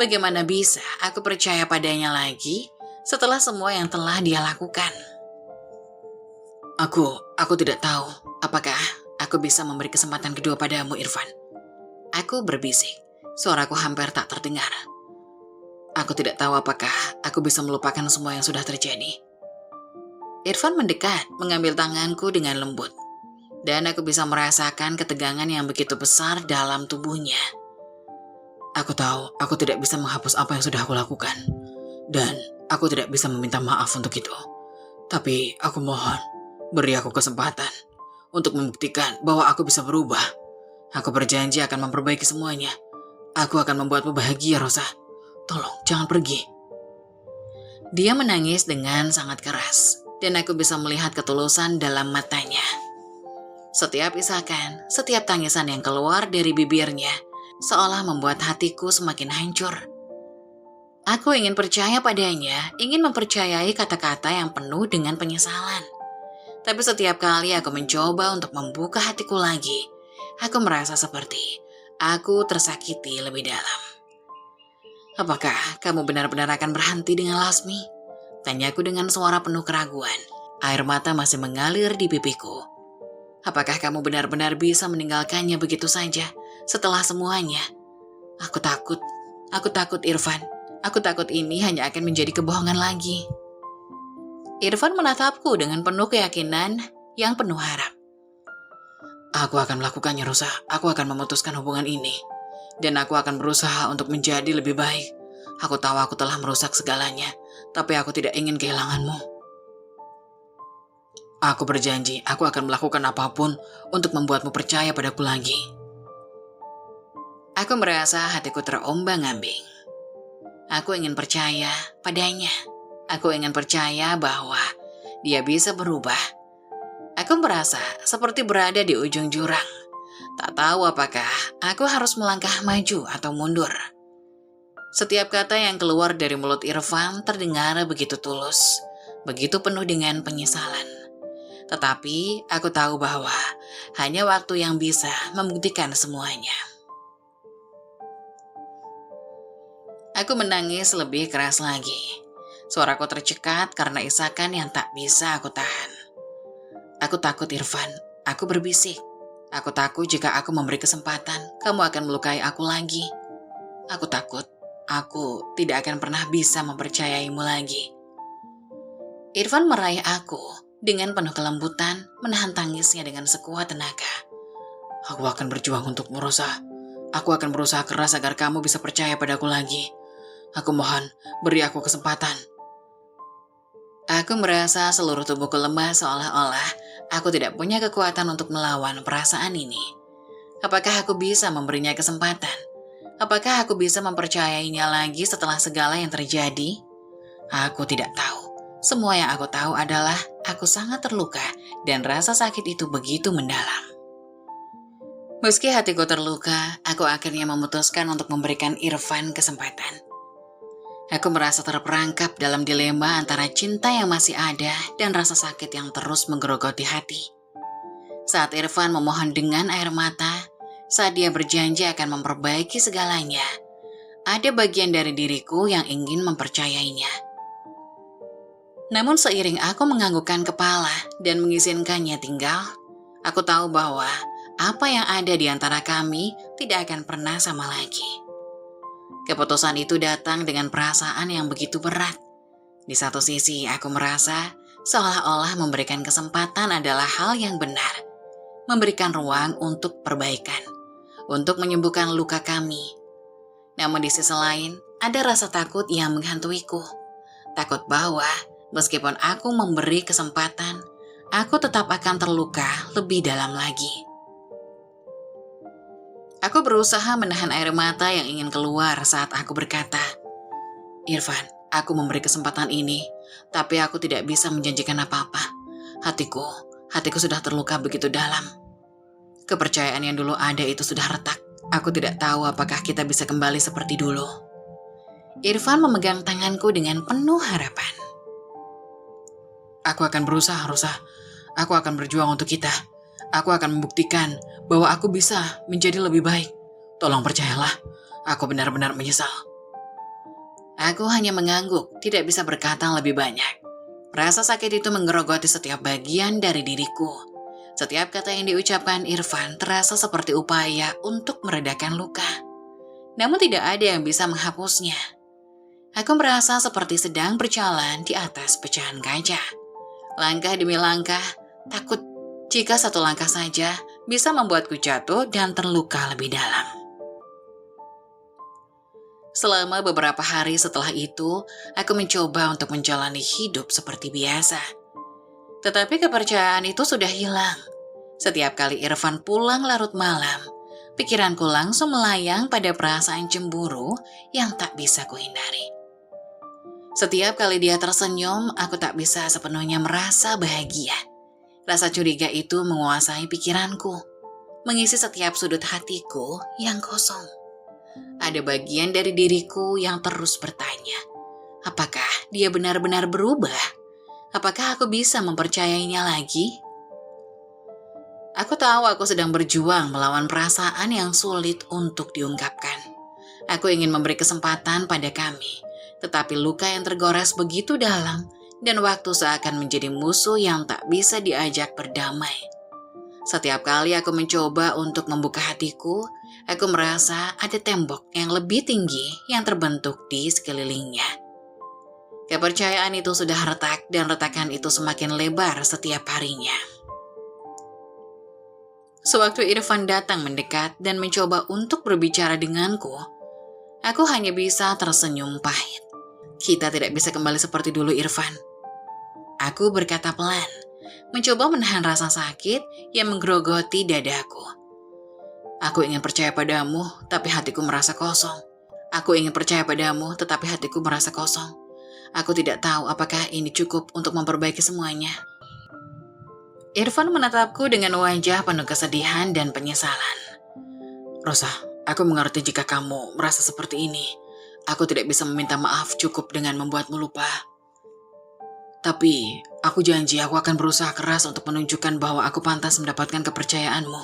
Bagaimana bisa aku percaya padanya lagi setelah semua yang telah dia lakukan?
Aku tidak tahu apakah aku bisa memberi kesempatan kedua padamu, Irfan.
Aku berbisik, suaraku hampir tak terdengar.
Aku tidak tahu apakah aku bisa melupakan semua yang sudah terjadi.
Irfan mendekat, mengambil tanganku dengan lembut. Dan aku bisa merasakan ketegangan yang begitu besar dalam tubuhnya.
Aku tahu aku tidak bisa menghapus apa yang sudah aku lakukan. Dan aku tidak bisa meminta maaf untuk itu. Tapi aku mohon, beri aku kesempatan untuk membuktikan bahwa aku bisa berubah. Aku berjanji akan memperbaiki semuanya. Aku akan membuatmu bahagia, Rosa. Tolong, jangan pergi.
Dia menangis dengan sangat keras, dan aku bisa melihat ketulusan dalam matanya. Setiap isakan, setiap tangisan yang keluar dari bibirnya, seolah membuat hatiku semakin hancur. Aku ingin percaya padanya, ingin mempercayai kata-kata yang penuh dengan penyesalan. Tapi setiap kali aku mencoba untuk membuka hatiku lagi, aku merasa seperti aku tersakiti lebih dalam. Apakah kamu benar-benar akan berhenti dengan Lasmi? Tanyaku dengan suara penuh keraguan. Air mata masih mengalir di pipiku. Apakah kamu benar-benar bisa meninggalkannya begitu saja setelah semuanya? Aku takut Irfan. Aku takut ini hanya akan menjadi kebohongan lagi. Irfan menatapku dengan penuh keyakinan yang penuh harap.
Aku akan melakukannya, Rosa. Aku akan memutuskan hubungan ini. Dan aku akan berusaha untuk menjadi lebih baik. Aku tahu aku telah merusak segalanya, tapi aku tidak ingin kehilanganmu. Aku berjanji, aku akan melakukan apapun untuk membuatmu percaya padaku lagi.
Aku merasa hatiku terombang-ambing. Aku ingin percaya padanya. Aku ingin percaya bahwa dia bisa berubah. Aku merasa seperti berada di ujung jurang. Tak tahu apakah aku harus melangkah maju atau mundur. Setiap kata yang keluar dari mulut Irfan terdengar begitu tulus, begitu penuh dengan penyesalan. Tetapi aku tahu bahwa hanya waktu yang bisa membuktikan semuanya. Aku menangis lebih keras lagi. Suaraku tercekat karena isakan yang tak bisa aku tahan.
Aku takut, Irfan. Aku berbisik. Aku takut jika aku memberi kesempatan, kamu akan melukai aku lagi. Aku takut aku tidak akan pernah bisa mempercayaimu lagi. Irfan meraih aku dengan penuh kelembutan, menahan tangisnya dengan sekuat tenaga. Aku akan berjuang untukmu, Rosa. Aku akan berusaha keras agar kamu bisa percaya padaku lagi. Aku mohon, beri aku kesempatan. Aku merasa seluruh tubuhku lemah seolah-olah aku tidak punya kekuatan untuk melawan perasaan ini. Apakah aku bisa memberinya kesempatan? Apakah aku bisa mempercayainya lagi setelah segala yang terjadi? Aku tidak tahu. Semua yang aku tahu adalah aku sangat terluka dan rasa sakit itu begitu mendalam. Meski hatiku terluka, aku akhirnya memutuskan untuk memberikan Irfan kesempatan. Aku merasa terperangkap dalam dilema antara cinta yang masih ada dan rasa sakit yang terus menggerogoti hati. Saat Irfan memohon dengan air mata, saat dia berjanji akan memperbaiki segalanya, ada bagian dari diriku yang ingin mempercayainya. Namun seiring aku menganggukkan kepala dan mengizinkannya tinggal, aku tahu bahwa apa yang ada di antara kami tidak akan pernah sama lagi. Keputusan itu datang dengan perasaan yang begitu berat. Di satu sisi, aku merasa seolah-olah memberikan kesempatan adalah hal yang benar. Memberikan ruang untuk perbaikan, untuk menyembuhkan luka kami. Namun di sisi lain, ada rasa takut yang menghantuiku. Takut bahwa meskipun aku memberi kesempatan, aku tetap akan terluka lebih dalam lagi. Aku berusaha menahan air mata yang ingin keluar saat aku berkata, Irfan, aku memberi kesempatan ini, tapi aku tidak bisa menjanjikan apa-apa. Hatiku sudah terluka begitu dalam. Kepercayaan yang dulu ada itu sudah retak. Aku tidak tahu apakah kita bisa kembali seperti dulu. Irfan memegang tanganku dengan penuh harapan. Aku akan berusaha, Rosa. Aku akan berjuang untuk kita. Aku akan membuktikan bahwa aku bisa menjadi lebih baik. Tolong percayalah, aku benar-benar menyesal. Aku hanya mengangguk, tidak bisa berkata lebih banyak. Rasa sakit itu menggerogoti setiap bagian dari diriku. Setiap kata yang diucapkan Irfan terasa seperti upaya untuk meredakan luka. Namun tidak ada yang bisa menghapusnya. Aku merasa seperti sedang berjalan di atas pecahan kaca. Langkah demi langkah, takut jika satu langkah saja bisa membuatku jatuh dan terluka lebih dalam. Selama beberapa hari setelah itu, aku mencoba untuk menjalani hidup seperti biasa. Tetapi kepercayaan itu sudah hilang. Setiap kali Irfan pulang larut malam, pikiranku langsung melayang pada perasaan cemburu yang tak bisa kuhindari. Setiap kali dia tersenyum, aku tak bisa sepenuhnya merasa bahagia. Rasa curiga itu menguasai pikiranku, mengisi setiap sudut hatiku yang kosong. Ada bagian dari diriku yang terus bertanya, apakah dia benar-benar berubah? Apakah aku bisa mempercayainya lagi? Aku tahu aku sedang berjuang melawan perasaan yang sulit untuk diungkapkan. Aku ingin memberi kesempatan pada kami, tetapi luka yang tergores begitu dalam dan waktu seakan menjadi musuh yang tak bisa diajak berdamai. Setiap kali aku mencoba untuk membuka hatiku, aku merasa ada tembok yang lebih tinggi yang terbentuk di sekelilingnya. Kepercayaan itu sudah retak dan retakan itu semakin lebar setiap harinya. Sewaktu Irfan datang mendekat dan mencoba untuk berbicara denganku, aku hanya bisa tersenyum pahit. Kita tidak bisa kembali seperti dulu, Irfan. Aku berkata pelan, mencoba menahan rasa sakit yang menggerogoti dadaku. Aku ingin percaya padamu, tapi hatiku merasa kosong. Aku ingin percaya padamu, tetapi hatiku merasa kosong. Aku tidak tahu apakah ini cukup untuk memperbaiki semuanya. Irfan menatapku dengan wajah penuh kesedihan dan penyesalan. Rosa, aku mengerti jika kamu merasa seperti ini. Aku tidak bisa meminta maaf cukup dengan membuatmu lupa. Tapi, aku janji aku akan berusaha keras untuk menunjukkan bahwa aku pantas mendapatkan kepercayaanmu.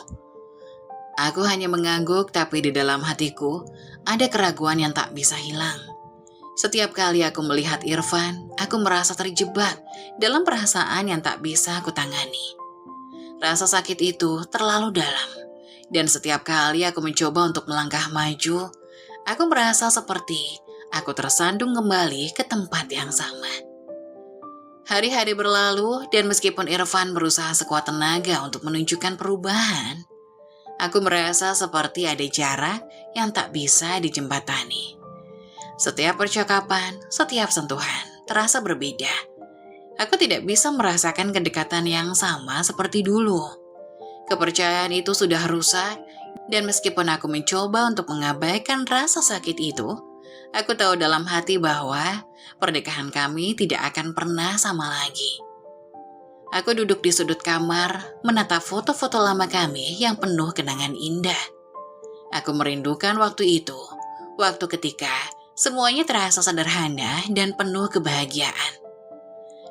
Aku hanya mengangguk, tapi di dalam hatiku ada keraguan yang tak bisa hilang. Setiap kali aku melihat Irfan, aku merasa terjebak dalam perasaan yang tak bisa aku tangani.
Rasa sakit itu terlalu dalam, dan setiap kali aku mencoba untuk melangkah maju, aku merasa seperti aku tersandung kembali ke tempat yang sama. Hari-hari berlalu, dan meskipun Irfan berusaha sekuat tenaga untuk menunjukkan perubahan, aku merasa seperti ada jarak yang tak bisa dijembatani. Setiap percakapan, setiap sentuhan terasa berbeda. Aku tidak bisa merasakan kedekatan yang sama seperti dulu. Kepercayaan itu sudah rusak, dan meskipun aku mencoba untuk mengabaikan rasa sakit itu, aku tahu dalam hati bahwa pernikahan kami tidak akan pernah sama lagi. Aku duduk di sudut kamar, menatap foto-foto lama kami yang penuh kenangan indah. Aku merindukan waktu itu, waktu ketika semuanya terasa sederhana dan penuh kebahagiaan.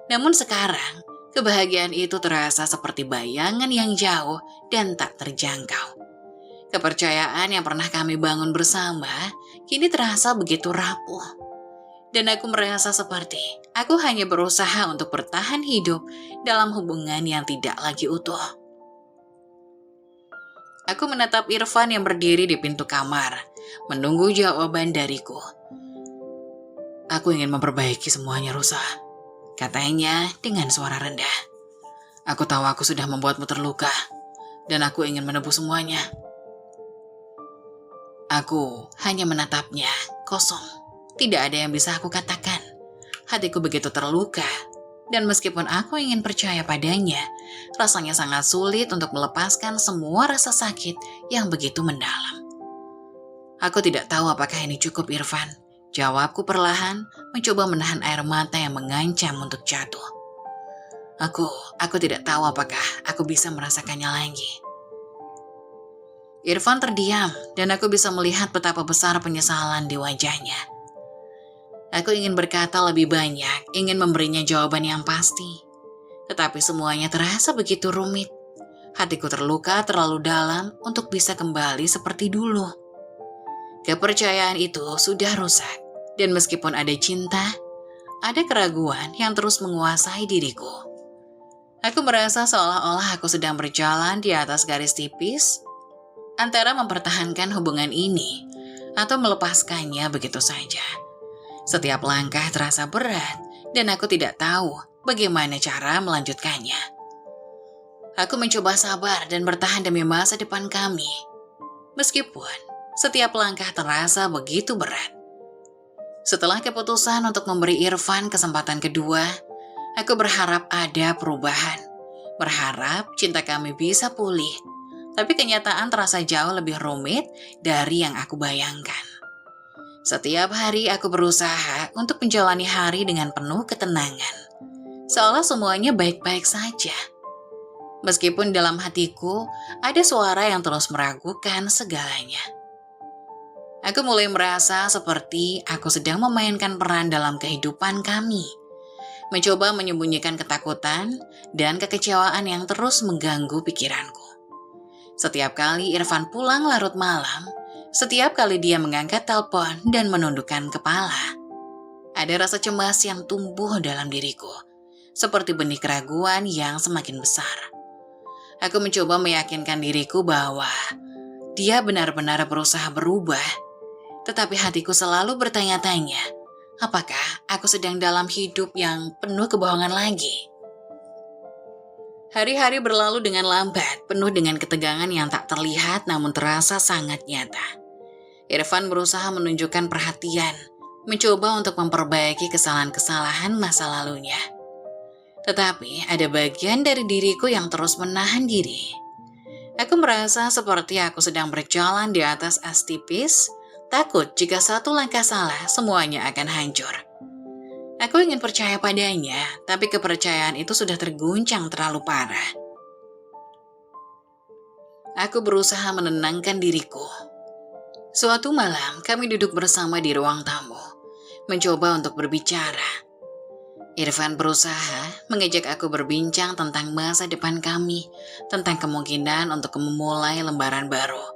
Namun sekarang, kebahagiaan itu terasa seperti bayangan yang jauh dan tak terjangkau. Kepercayaan yang pernah kami bangun bersama kini terasa begitu rapuh. Dan aku merasa seperti aku hanya berusaha untuk bertahan hidup dalam hubungan yang tidak lagi utuh. Aku menatap Irfan yang berdiri di pintu kamar, menunggu jawaban dariku. Aku ingin memperbaiki semuanya, Rosa, katanya dengan suara rendah. Aku tahu aku sudah membuatmu terluka, dan aku ingin menebus semuanya. Aku hanya menatapnya, kosong. Tidak ada yang bisa aku katakan. Hatiku begitu terluka, dan meskipun aku ingin percaya padanya, rasanya sangat sulit untuk melepaskan semua rasa sakit yang begitu mendalam. Aku tidak tahu apakah ini cukup, Irfan. Jawabku perlahan, mencoba menahan air mata yang mengancam untuk jatuh. Aku tidak tahu apakah aku bisa merasakannya lagi. Irfan terdiam, dan aku bisa melihat betapa besar penyesalan di wajahnya. Aku ingin berkata lebih banyak, ingin memberinya jawaban yang pasti. Tetapi semuanya terasa begitu rumit. Hatiku terluka terlalu dalam untuk bisa kembali seperti dulu. Kepercayaan itu sudah rusak, dan meskipun ada cinta, ada keraguan yang terus menguasai diriku. Aku merasa seolah-olah aku sedang berjalan di atas garis tipis antara mempertahankan hubungan ini atau melepaskannya begitu saja. Setiap langkah terasa berat, dan aku tidak tahu bagaimana cara melanjutkannya. Aku mencoba sabar dan bertahan demi masa depan kami, meskipun setiap langkah terasa begitu berat. Setelah keputusan untuk memberi Irfan kesempatan kedua, aku berharap ada perubahan. Berharap cinta kami bisa pulih, tapi kenyataan terasa jauh lebih rumit dari yang aku bayangkan. Setiap hari aku berusaha untuk menjalani hari dengan penuh ketenangan, seolah semuanya baik-baik saja. Meskipun dalam hatiku ada suara yang terus meragukan segalanya. Aku mulai merasa seperti aku sedang memainkan peran dalam kehidupan kami, mencoba menyembunyikan ketakutan dan kekecewaan yang terus mengganggu pikiranku. Setiap kali Irfan pulang larut malam, setiap kali dia mengangkat telepon dan menundukkan kepala, ada rasa cemas yang tumbuh dalam diriku, seperti benih keraguan yang semakin besar. Aku mencoba meyakinkan diriku bahwa dia benar-benar berusaha berubah, tetapi hatiku selalu bertanya-tanya, apakah aku sedang dalam hidup yang penuh kebohongan lagi? Hari-hari berlalu dengan lambat, penuh dengan ketegangan yang tak terlihat namun terasa sangat nyata. Irfan berusaha menunjukkan perhatian, mencoba untuk memperbaiki kesalahan-kesalahan masa lalunya. Tetapi ada bagian dari diriku yang terus menahan diri. Aku merasa seperti aku sedang berjalan di atas es tipis, takut jika satu langkah salah semuanya akan hancur. Aku ingin percaya padanya, tapi kepercayaan itu sudah terguncang terlalu parah. Aku berusaha menenangkan diriku. Suatu malam kami duduk bersama di ruang tamu, mencoba untuk berbicara. Irfan berusaha mengajak aku berbincang tentang masa depan kami, tentang kemungkinan untuk memulai lembaran baru.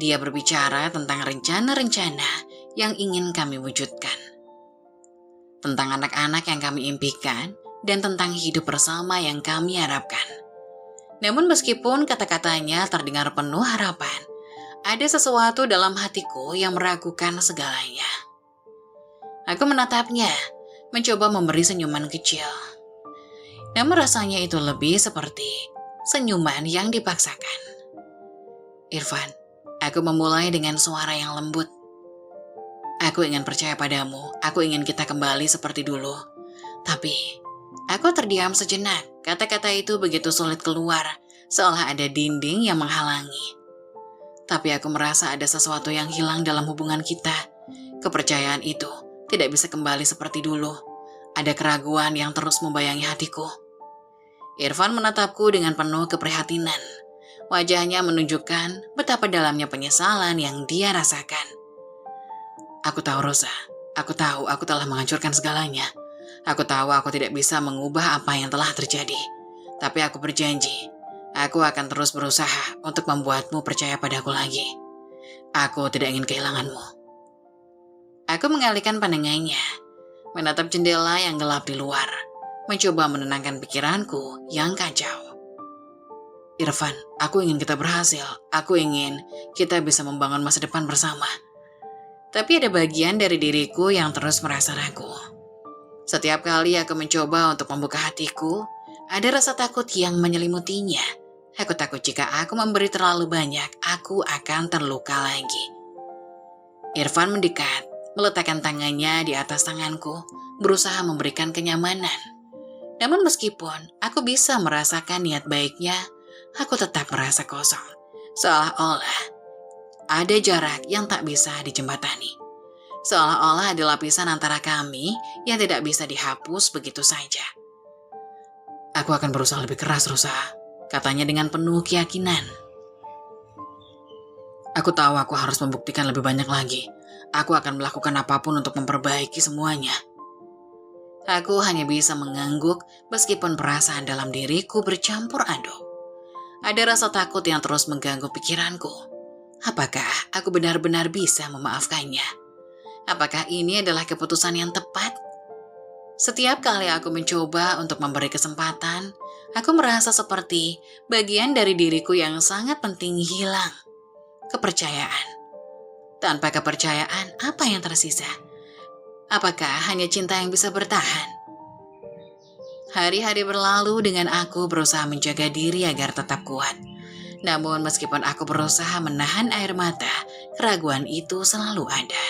Dia berbicara tentang rencana-rencana yang ingin kami wujudkan, tentang anak-anak yang kami impikan, dan tentang hidup bersama yang kami harapkan. Namun meskipun kata-katanya terdengar penuh harapan, ada sesuatu dalam hatiku yang meragukan segalanya. Aku menatapnya, mencoba memberi senyuman kecil. Namun rasanya itu lebih seperti senyuman yang dipaksakan. Irfan, aku memulai dengan suara yang lembut. Aku ingin percaya padamu, aku ingin kita kembali seperti dulu. Tapi, aku terdiam sejenak. Kata-kata itu begitu sulit keluar, seolah ada dinding yang menghalangi. Tapi aku merasa ada sesuatu yang hilang dalam hubungan kita. Kepercayaan itu tidak bisa kembali seperti dulu. Ada keraguan yang terus membayangi hatiku. Irfan menatapku dengan penuh keprihatinan. Wajahnya menunjukkan betapa dalamnya penyesalan yang dia rasakan. Aku tahu, Rosa. Aku tahu aku telah menghancurkan segalanya. Aku tahu aku tidak bisa mengubah apa yang telah terjadi. Tapi aku berjanji, aku akan terus berusaha untuk membuatmu percaya padaku lagi. Aku tidak ingin kehilanganmu. Aku mengalihkan pandangannya, menatap jendela yang gelap di luar, mencoba menenangkan pikiranku yang kacau. Irfan, aku ingin kita berhasil. Aku ingin kita bisa membangun masa depan bersama. Tapi ada bagian dari diriku yang terus merasa ragu. Setiap kali aku mencoba untuk membuka hatiku, ada rasa takut yang menyelimutinya. Aku takut jika aku memberi terlalu banyak, aku akan terluka lagi. Irfan mendekat, meletakkan tangannya di atas tanganku, berusaha memberikan kenyamanan. Namun meskipun aku bisa merasakan niat baiknya, aku tetap merasa kosong. Seolah-olah ada jarak yang tak bisa dijembatani. Seolah-olah ada lapisan antara kami yang tidak bisa dihapus begitu saja. Aku akan berusaha lebih keras, Rosa, katanya dengan penuh keyakinan. Aku tahu aku harus membuktikan lebih banyak lagi. Aku akan melakukan apapun untuk memperbaiki semuanya. Aku hanya bisa mengangguk meskipun perasaan dalam diriku bercampur aduk. Ada rasa takut yang terus mengganggu pikiranku. Apakah aku benar-benar bisa memaafkannya? Apakah ini adalah keputusan yang tepat? Setiap kali aku mencoba untuk memberi kesempatan, aku merasa seperti bagian dari diriku yang sangat penting hilang. Kepercayaan. Tanpa kepercayaan, apa yang tersisa? Apakah hanya cinta yang bisa bertahan? Hari-hari berlalu dengan aku berusaha menjaga diri agar tetap kuat. Namun meskipun aku berusaha menahan air mata, keraguan itu selalu ada.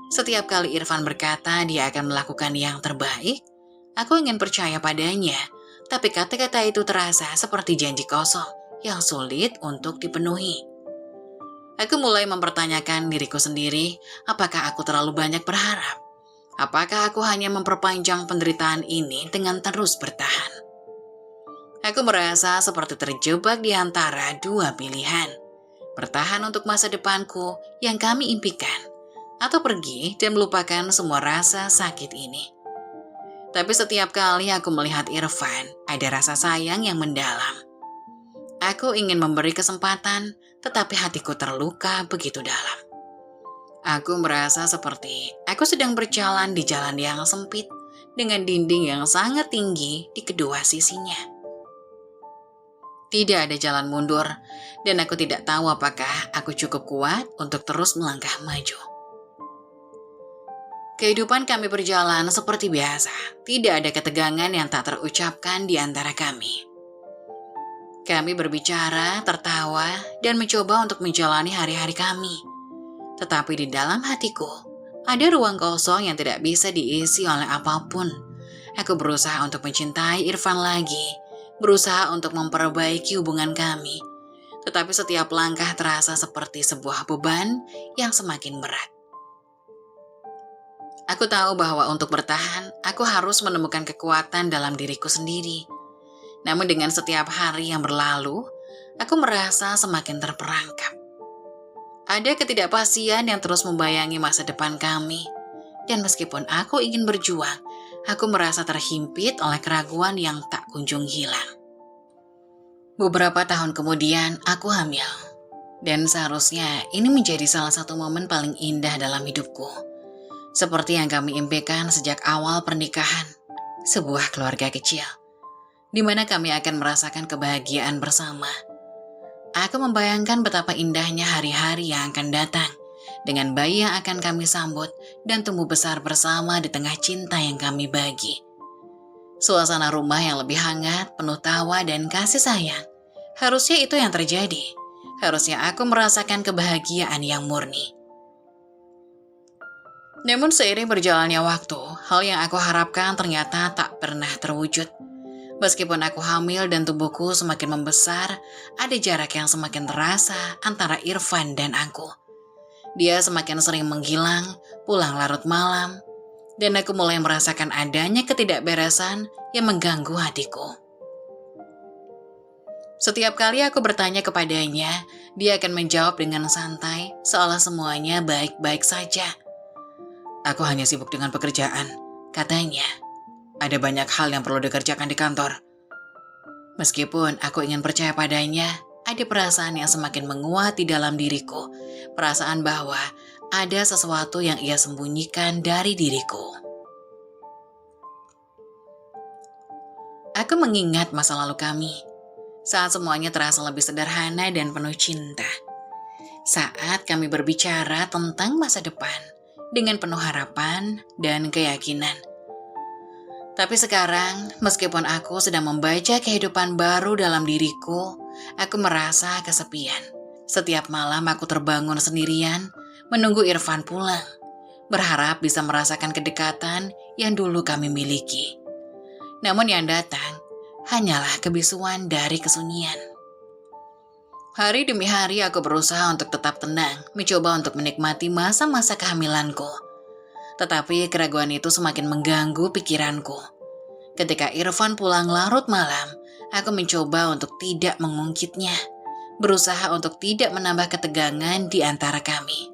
Setiap kali Irfan berkata dia akan melakukan yang terbaik, aku ingin percaya padanya, tapi kata-kata itu terasa seperti janji kosong yang sulit untuk dipenuhi. Aku mulai mempertanyakan diriku sendiri, apakah aku terlalu banyak berharap? Apakah aku hanya memperpanjang penderitaan ini dengan terus bertahan? Aku merasa seperti terjebak di antara dua pilihan. Bertahan untuk masa depanku yang kami impikan, atau pergi dan melupakan semua rasa sakit ini. Tapi setiap kali aku melihat Irfan, ada rasa sayang yang mendalam. Aku ingin memberi kesempatan, tetapi hatiku terluka begitu dalam. Aku merasa seperti aku sedang berjalan di jalan yang sempit, dengan dinding yang sangat tinggi di kedua sisinya. Tidak ada jalan mundur, dan aku tidak tahu apakah aku cukup kuat untuk terus melangkah maju. Kehidupan kami berjalan seperti biasa, tidak ada ketegangan yang tak terucapkan di antara kami. Kami berbicara, tertawa, dan mencoba untuk menjalani hari-hari kami. Tetapi di dalam hatiku, ada ruang kosong yang tidak bisa diisi oleh apapun. Aku berusaha untuk mencintai Irfan lagi, berusaha untuk memperbaiki hubungan kami. Tetapi setiap langkah terasa seperti sebuah beban yang semakin berat. Aku tahu bahwa untuk bertahan, aku harus menemukan kekuatan dalam diriku sendiri. Namun dengan setiap hari yang berlalu, aku merasa semakin terperangkap. Ada ketidakpastian yang terus membayangi masa depan kami. Dan meskipun aku ingin berjuang, aku merasa terhimpit oleh keraguan yang tak kunjung hilang. Beberapa tahun kemudian, aku hamil. Dan seharusnya ini menjadi salah satu momen paling indah dalam hidupku. Seperti yang kami impikan sejak awal pernikahan, sebuah keluarga kecil. di mana kami akan merasakan kebahagiaan bersama. Aku membayangkan betapa indahnya hari-hari yang akan datang, dengan bayi yang akan kami sambut dan tumbuh besar bersama di tengah cinta yang kami bagi. Suasana rumah yang lebih hangat, penuh tawa dan kasih sayang. Harusnya itu yang terjadi. Harusnya aku merasakan kebahagiaan yang murni. Namun seiring berjalannya waktu, hal yang aku harapkan ternyata tak pernah terwujud. Meskipun aku hamil dan tubuhku semakin membesar, ada jarak yang semakin terasa antara Irfan dan aku. Dia semakin sering menghilang, pulang larut malam, dan aku mulai merasakan adanya ketidakberesan yang mengganggu hatiku. Setiap kali aku bertanya kepadanya, dia akan menjawab dengan santai, seolah semuanya baik-baik saja. Aku hanya sibuk dengan pekerjaan, katanya. Ada banyak hal yang perlu dikerjakan di kantor. Meskipun aku ingin percaya padanya, ada perasaan yang semakin menguat di dalam diriku. Perasaan bahwa ada sesuatu yang ia sembunyikan dari diriku. Aku mengingat masa lalu kami, saat semuanya terasa lebih sederhana dan penuh cinta. Saat kami berbicara tentang masa depan, dengan penuh harapan dan keyakinan. Tapi sekarang, meskipun aku sedang membaca kehidupan baru dalam diriku, aku merasa kesepian. Setiap malam aku terbangun sendirian, menunggu Irfan pulang, berharap bisa merasakan kedekatan yang dulu kami miliki. Namun yang datang, hanyalah kebisuan dari kesunyian. Hari demi hari aku berusaha untuk tetap tenang, mencoba untuk menikmati masa-masa kehamilanku. Tetapi keraguan itu semakin mengganggu pikiranku. Ketika Irfan pulang larut malam, aku mencoba untuk tidak mengungkitnya, berusaha untuk tidak menambah ketegangan di antara kami.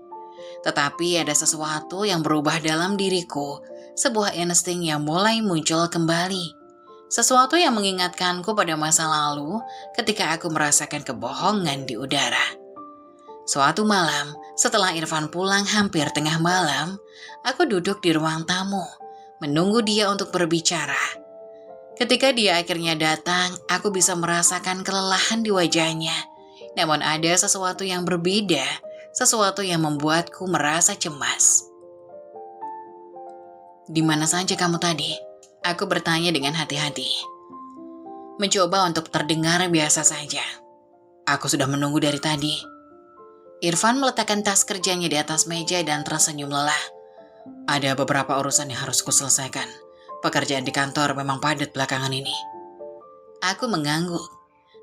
Tetapi ada sesuatu yang berubah dalam diriku, sebuah insting yang mulai muncul kembali. Sesuatu yang mengingatkanku pada masa lalu ketika aku merasakan kebohongan di udara. Suatu malam, setelah Irfan pulang hampir tengah malam, aku duduk di ruang tamu, menunggu dia untuk berbicara. Ketika dia akhirnya datang, aku bisa merasakan kelelahan di wajahnya. Namun ada sesuatu yang berbeda, sesuatu yang membuatku merasa cemas. "Di mana saja kamu tadi?" Aku bertanya dengan hati-hati. Mencoba untuk terdengar biasa saja. "Aku sudah menunggu dari tadi." Irfan meletakkan tas kerjanya di atas meja dan tersenyum lelah. "Ada beberapa urusan yang harus kuselesaikan. Pekerjaan di kantor memang padat belakangan ini." Aku mengangguk,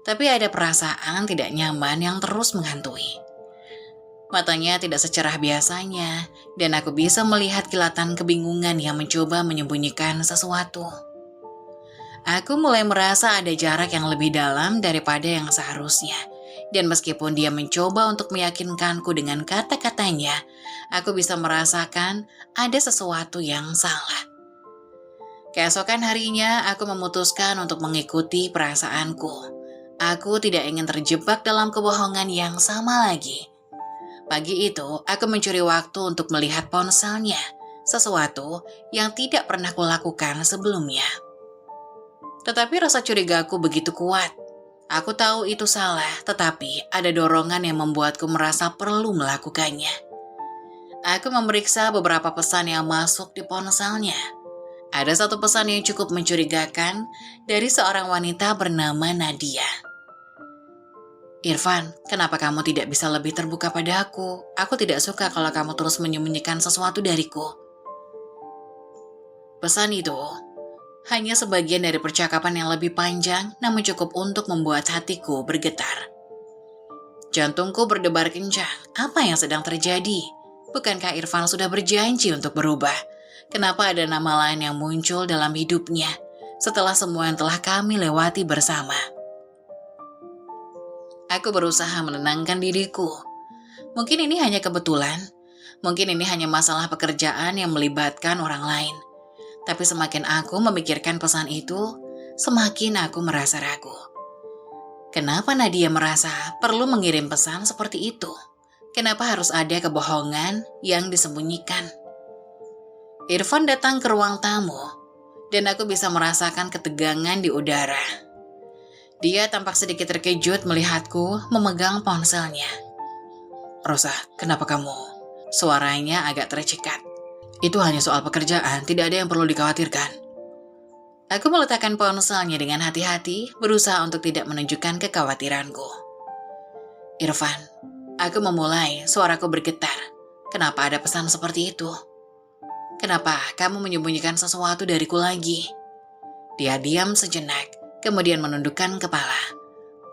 tapi ada perasaan tidak nyaman yang terus menghantui. Matanya tidak secerah biasanya, dan aku bisa melihat kilatan kebingungan yang mencoba menyembunyikan sesuatu. Aku mulai merasa ada jarak yang lebih dalam daripada yang seharusnya. Dan meskipun dia mencoba untuk meyakinkanku dengan kata-katanya, aku bisa merasakan ada sesuatu yang salah. Keesokan harinya, aku memutuskan untuk mengikuti perasaanku. Aku tidak ingin terjebak dalam kebohongan yang sama lagi. Pagi itu, aku mencuri waktu untuk melihat ponselnya, sesuatu yang tidak pernah kulakukan sebelumnya. Tetapi rasa curigaku begitu kuat. Aku tahu itu salah, tetapi ada dorongan yang membuatku merasa perlu melakukannya. Aku memeriksa beberapa pesan yang masuk di ponselnya. Ada satu pesan yang cukup mencurigakan dari seorang wanita bernama Nadia. "Irfan, kenapa kamu tidak bisa lebih terbuka pada aku? Aku tidak suka kalau kamu terus menyembunyikan sesuatu dariku." Pesan itu hanya sebagian dari percakapan yang lebih panjang, namun cukup untuk membuat hatiku bergetar. Jantungku berdebar kencang. Apa yang sedang terjadi? Bukankah Irfan sudah berjanji untuk berubah? Kenapa ada nama lain yang muncul dalam hidupnya setelah semua yang telah kami lewati bersama? Aku berusaha menenangkan diriku. Mungkin ini hanya kebetulan. Mungkin ini hanya masalah pekerjaan yang melibatkan orang lain. Tapi semakin aku memikirkan pesan itu, semakin aku merasa ragu. Kenapa Nadia merasa perlu mengirim pesan seperti itu? Kenapa harus ada kebohongan yang disembunyikan? Irfan datang ke ruang tamu, dan aku bisa merasakan ketegangan di udara. Dia tampak sedikit terkejut melihatku memegang ponselnya.
Rosa, kenapa kamu? Suaranya agak tercekat. Itu hanya soal pekerjaan, tidak ada yang perlu dikhawatirkan.
Aku meletakkan ponselnya dengan hati-hati, berusaha untuk tidak menunjukkan kekhawatiranku.
Irfan, aku memulai, suaraku bergetar. Kenapa ada pesan seperti itu? Kenapa kamu menyembunyikan sesuatu dariku lagi? Dia diam sejenak, kemudian menundukkan kepala.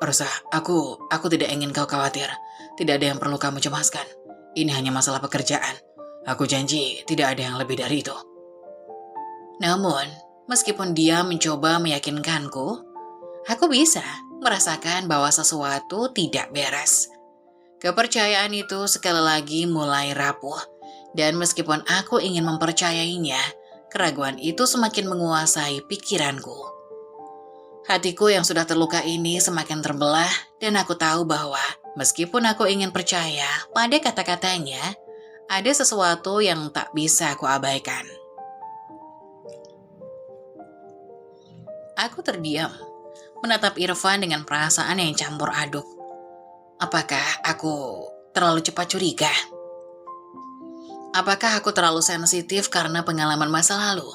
Rosa, aku tidak ingin kau khawatir. Tidak ada yang perlu kamu cemaskan. Ini hanya masalah pekerjaan. Aku janji tidak ada yang lebih dari itu.
Namun, meskipun dia mencoba meyakinkanku, aku bisa merasakan bahwa sesuatu tidak beres. Kepercayaan itu sekali lagi mulai rapuh, dan meskipun aku ingin mempercayainya, keraguan itu semakin menguasai pikiranku. Hatiku yang sudah terluka ini semakin terbelah, dan aku tahu bahwa meskipun aku ingin percaya pada kata-katanya, ada sesuatu yang tak bisa aku abaikan. Aku terdiam, menatap Irfan dengan perasaan yang campur aduk. Apakah aku terlalu cepat curiga? Apakah aku terlalu sensitif karena pengalaman masa lalu?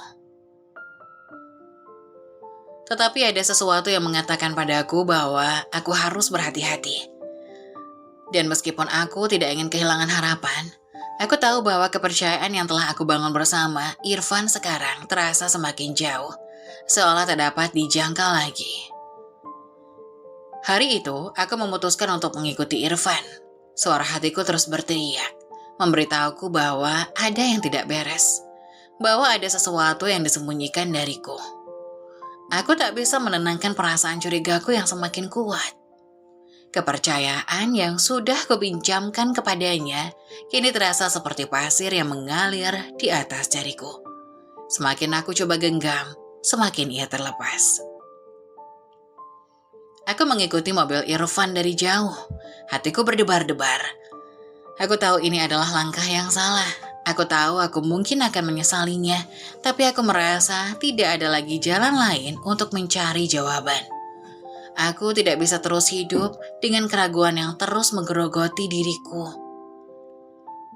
Tetapi ada sesuatu yang mengatakan padaku bahwa aku harus berhati-hati. Dan meskipun aku tidak ingin kehilangan harapan, aku tahu bahwa kepercayaan yang telah aku bangun bersama Irfan sekarang terasa semakin jauh, seolah tak dapat dijangkau lagi. Hari itu, aku memutuskan untuk mengikuti Irfan. Suara hatiku terus berteriak, memberitahuku bahwa ada yang tidak beres, bahwa ada sesuatu yang disembunyikan dariku. Aku tak bisa menenangkan perasaan curigaku yang semakin kuat. Kepercayaan yang sudah kupinjamkan kepadanya kini terasa seperti pasir yang mengalir di atas jariku. Semakin aku coba genggam, semakin ia terlepas. Aku mengikuti mobil Irfan dari jauh. Hatiku berdebar-debar. Aku tahu ini adalah langkah yang salah. Aku tahu aku mungkin akan menyesalinya, tapi aku merasa tidak ada lagi jalan lain untuk mencari jawaban. Aku tidak bisa terus hidup dengan keraguan yang terus menggerogoti diriku.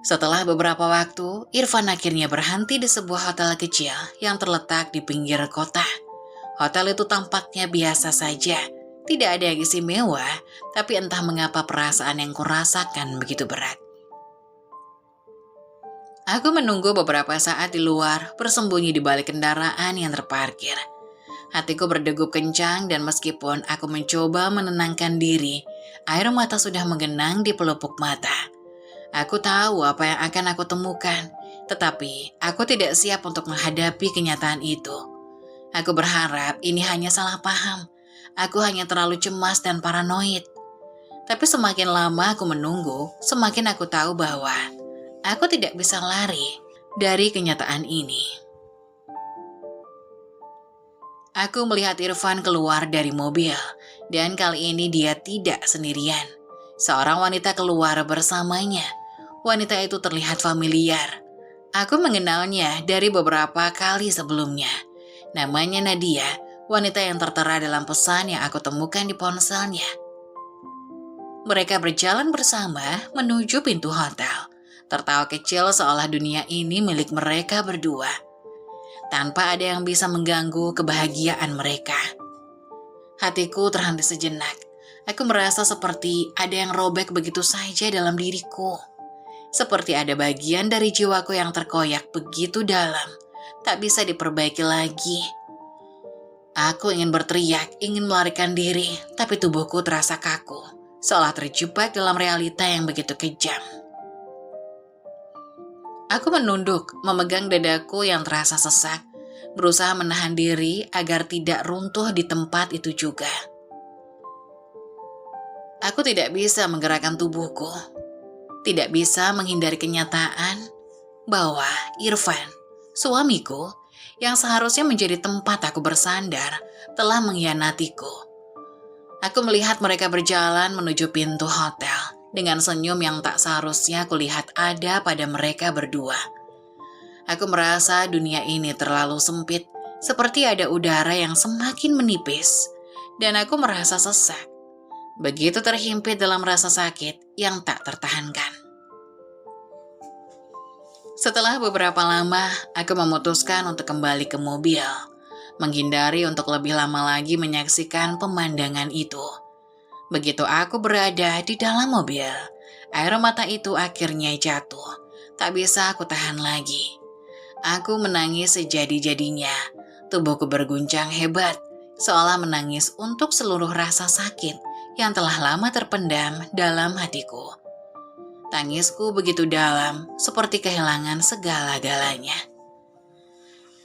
Setelah beberapa waktu, Irfan akhirnya berhenti di sebuah hotel kecil yang terletak di pinggir kota. Hotel itu tampaknya biasa saja, tidak ada yang istimewa, tapi entah mengapa perasaan yang kurasakan begitu berat. Aku menunggu beberapa saat di luar, bersembunyi di balik kendaraan yang terparkir. Hatiku berdegup kencang dan meskipun aku mencoba menenangkan diri, air mata sudah menggenang di pelupuk mata. Aku tahu apa yang akan aku temukan, tetapi aku tidak siap untuk menghadapi kenyataan itu. Aku berharap ini hanya salah paham. Aku hanya terlalu cemas dan paranoid. Tapi semakin lama aku menunggu, semakin aku tahu bahwa aku tidak bisa lari dari kenyataan ini. Aku melihat Irfan keluar dari mobil, dan kali ini dia tidak sendirian. Seorang wanita keluar bersamanya. Wanita itu terlihat familiar. Aku mengenalnya dari beberapa kali sebelumnya. Namanya Nadia, wanita yang tertera dalam pesan yang aku temukan di ponselnya. Mereka berjalan bersama menuju pintu hotel. Tertawa kecil seolah dunia ini milik mereka berdua, tanpa ada yang bisa mengganggu kebahagiaan mereka. Hatiku terhenti sejenak. Aku merasa seperti ada yang robek begitu saja dalam diriku. Seperti ada bagian dari jiwaku yang terkoyak begitu dalam, tak bisa diperbaiki lagi. Aku ingin berteriak, ingin melarikan diri, tapi tubuhku terasa kaku, seolah terjebak dalam realita yang begitu kejam. Aku menunduk, memegang dadaku yang terasa sesak, berusaha menahan diri agar tidak runtuh di tempat itu juga. Aku tidak bisa menggerakkan tubuhku, tidak bisa menghindari kenyataan bahwa Irfan, suamiku, yang seharusnya menjadi tempat aku bersandar, telah mengkhianatiku. Aku melihat mereka berjalan menuju pintu hotel, dengan senyum yang tak seharusnya kulihat ada pada mereka berdua. Aku merasa dunia ini terlalu sempit, seperti ada udara yang semakin menipis, dan aku merasa sesak. Begitu terhimpit dalam rasa sakit yang tak tertahankan. Setelah beberapa lama, aku memutuskan untuk kembali ke mobil, menghindari untuk lebih lama lagi menyaksikan pemandangan itu. Begitu aku berada di dalam mobil, air mata itu akhirnya jatuh. Tak bisa aku tahan lagi. Aku menangis sejadi-jadinya. Tubuhku berguncang hebat, seolah menangis untuk seluruh rasa sakit yang telah lama terpendam dalam hatiku. Tangisku begitu dalam, seperti kehilangan segala-galanya.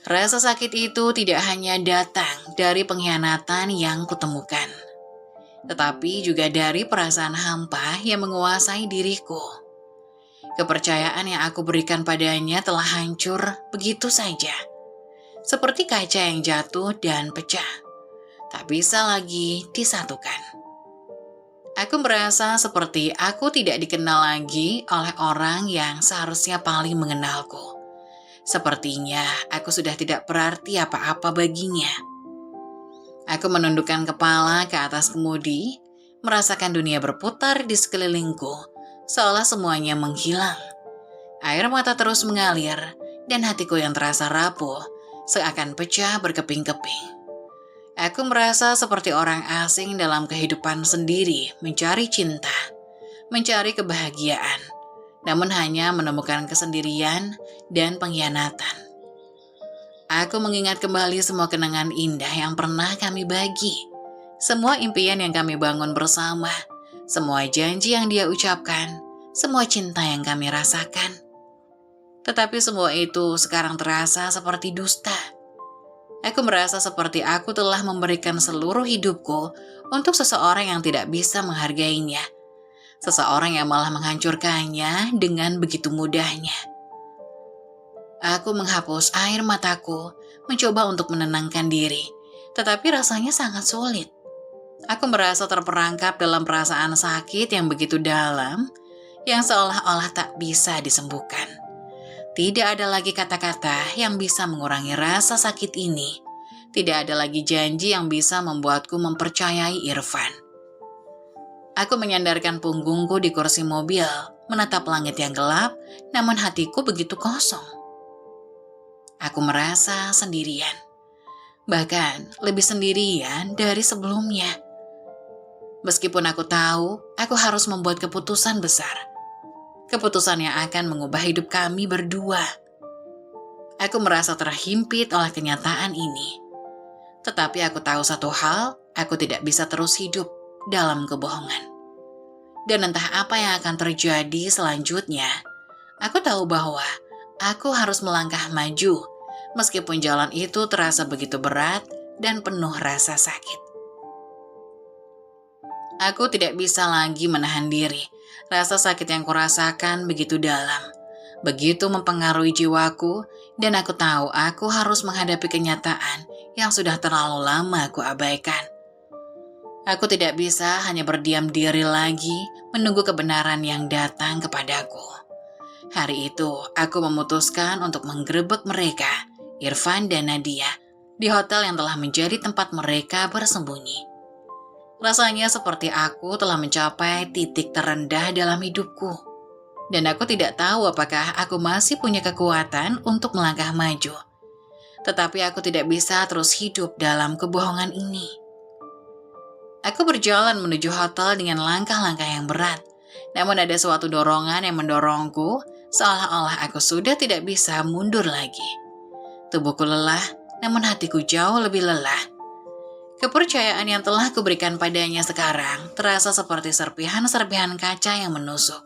Rasa sakit itu tidak hanya datang dari pengkhianatan yang kutemukan, tetapi juga dari perasaan hampa yang menguasai diriku. Kepercayaan yang aku berikan padanya telah hancur begitu saja, seperti kaca yang jatuh dan pecah, tak bisa lagi disatukan. Aku merasa seperti aku tidak dikenal lagi oleh orang yang seharusnya paling mengenalku. Sepertinya aku sudah tidak berarti apa-apa baginya. Aku menundukkan kepala ke atas kemudi, merasakan dunia berputar di sekelilingku, seolah semuanya menghilang. Air mata terus mengalir, dan hatiku yang terasa rapuh, seakan pecah berkeping-keping. Aku merasa seperti orang asing dalam kehidupan sendiri, mencari cinta, mencari kebahagiaan, namun hanya menemukan kesendirian dan pengkhianatan. Aku mengingat kembali semua kenangan indah yang pernah kami bagi, semua impian yang kami bangun bersama, semua janji yang dia ucapkan, semua cinta yang kami rasakan. Tetapi semua itu sekarang terasa seperti dusta. Aku merasa seperti aku telah memberikan seluruh hidupku untuk seseorang yang tidak bisa menghargainya. Seseorang yang malah menghancurkannya dengan begitu mudahnya. Aku menghapus air mataku, mencoba untuk menenangkan diri, tetapi rasanya sangat sulit. Aku merasa terperangkap dalam perasaan sakit yang begitu dalam, yang seolah-olah tak bisa disembuhkan. Tidak ada lagi kata-kata yang bisa mengurangi rasa sakit ini. Tidak ada lagi janji yang bisa membuatku mempercayai Irfan. Aku menyandarkan punggungku di kursi mobil, menatap langit yang gelap, namun hatiku begitu kosong. Aku merasa sendirian. Bahkan lebih sendirian dari sebelumnya. Meskipun aku tahu, aku harus membuat keputusan besar. Keputusan yang akan mengubah hidup kami berdua. Aku merasa terhimpit oleh kenyataan ini. Tetapi aku tahu satu hal, aku tidak bisa terus hidup dalam kebohongan. Dan entah apa yang akan terjadi selanjutnya, aku tahu bahwa aku harus melangkah maju, meskipun jalan itu terasa begitu berat dan penuh rasa sakit. Aku tidak bisa lagi menahan diri. Rasa sakit yang kurasakan begitu dalam, begitu mempengaruhi jiwaku, dan aku tahu aku harus menghadapi kenyataan yang sudah terlalu lama aku abaikan. Aku tidak bisa hanya berdiam diri lagi, menunggu kebenaran yang datang kepadaku. Hari itu, aku memutuskan untuk menggerebek mereka, Irfan dan Nadia, di hotel yang telah menjadi tempat mereka bersembunyi. Rasanya seperti aku telah mencapai titik terendah dalam hidupku. Dan aku tidak tahu apakah aku masih punya kekuatan untuk melangkah maju. Tetapi aku tidak bisa terus hidup dalam kebohongan ini. Aku berjalan menuju hotel dengan langkah-langkah yang berat. Namun ada suatu dorongan yang mendorongku, seolah-olah aku sudah tidak bisa mundur lagi. Tubuhku lelah, namun hatiku jauh lebih lelah. Kepercayaan yang telah kuberikan padanya sekarang terasa seperti serpihan-serpihan kaca yang menusuk.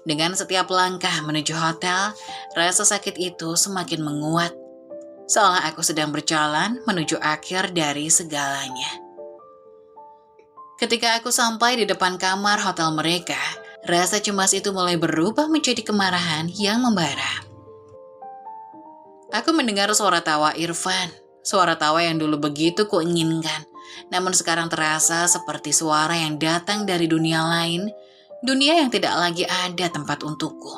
Dengan setiap langkah menuju hotel, rasa sakit itu semakin menguat, seolah aku sedang berjalan menuju akhir dari segalanya. Ketika aku sampai di depan kamar hotel mereka, rasa cemas itu mulai berubah menjadi kemarahan yang membara. Aku mendengar suara tawa Irfan. Suara tawa yang dulu begitu kuinginkan, namun sekarang terasa seperti suara yang datang dari dunia lain, dunia yang tidak lagi ada tempat untukku.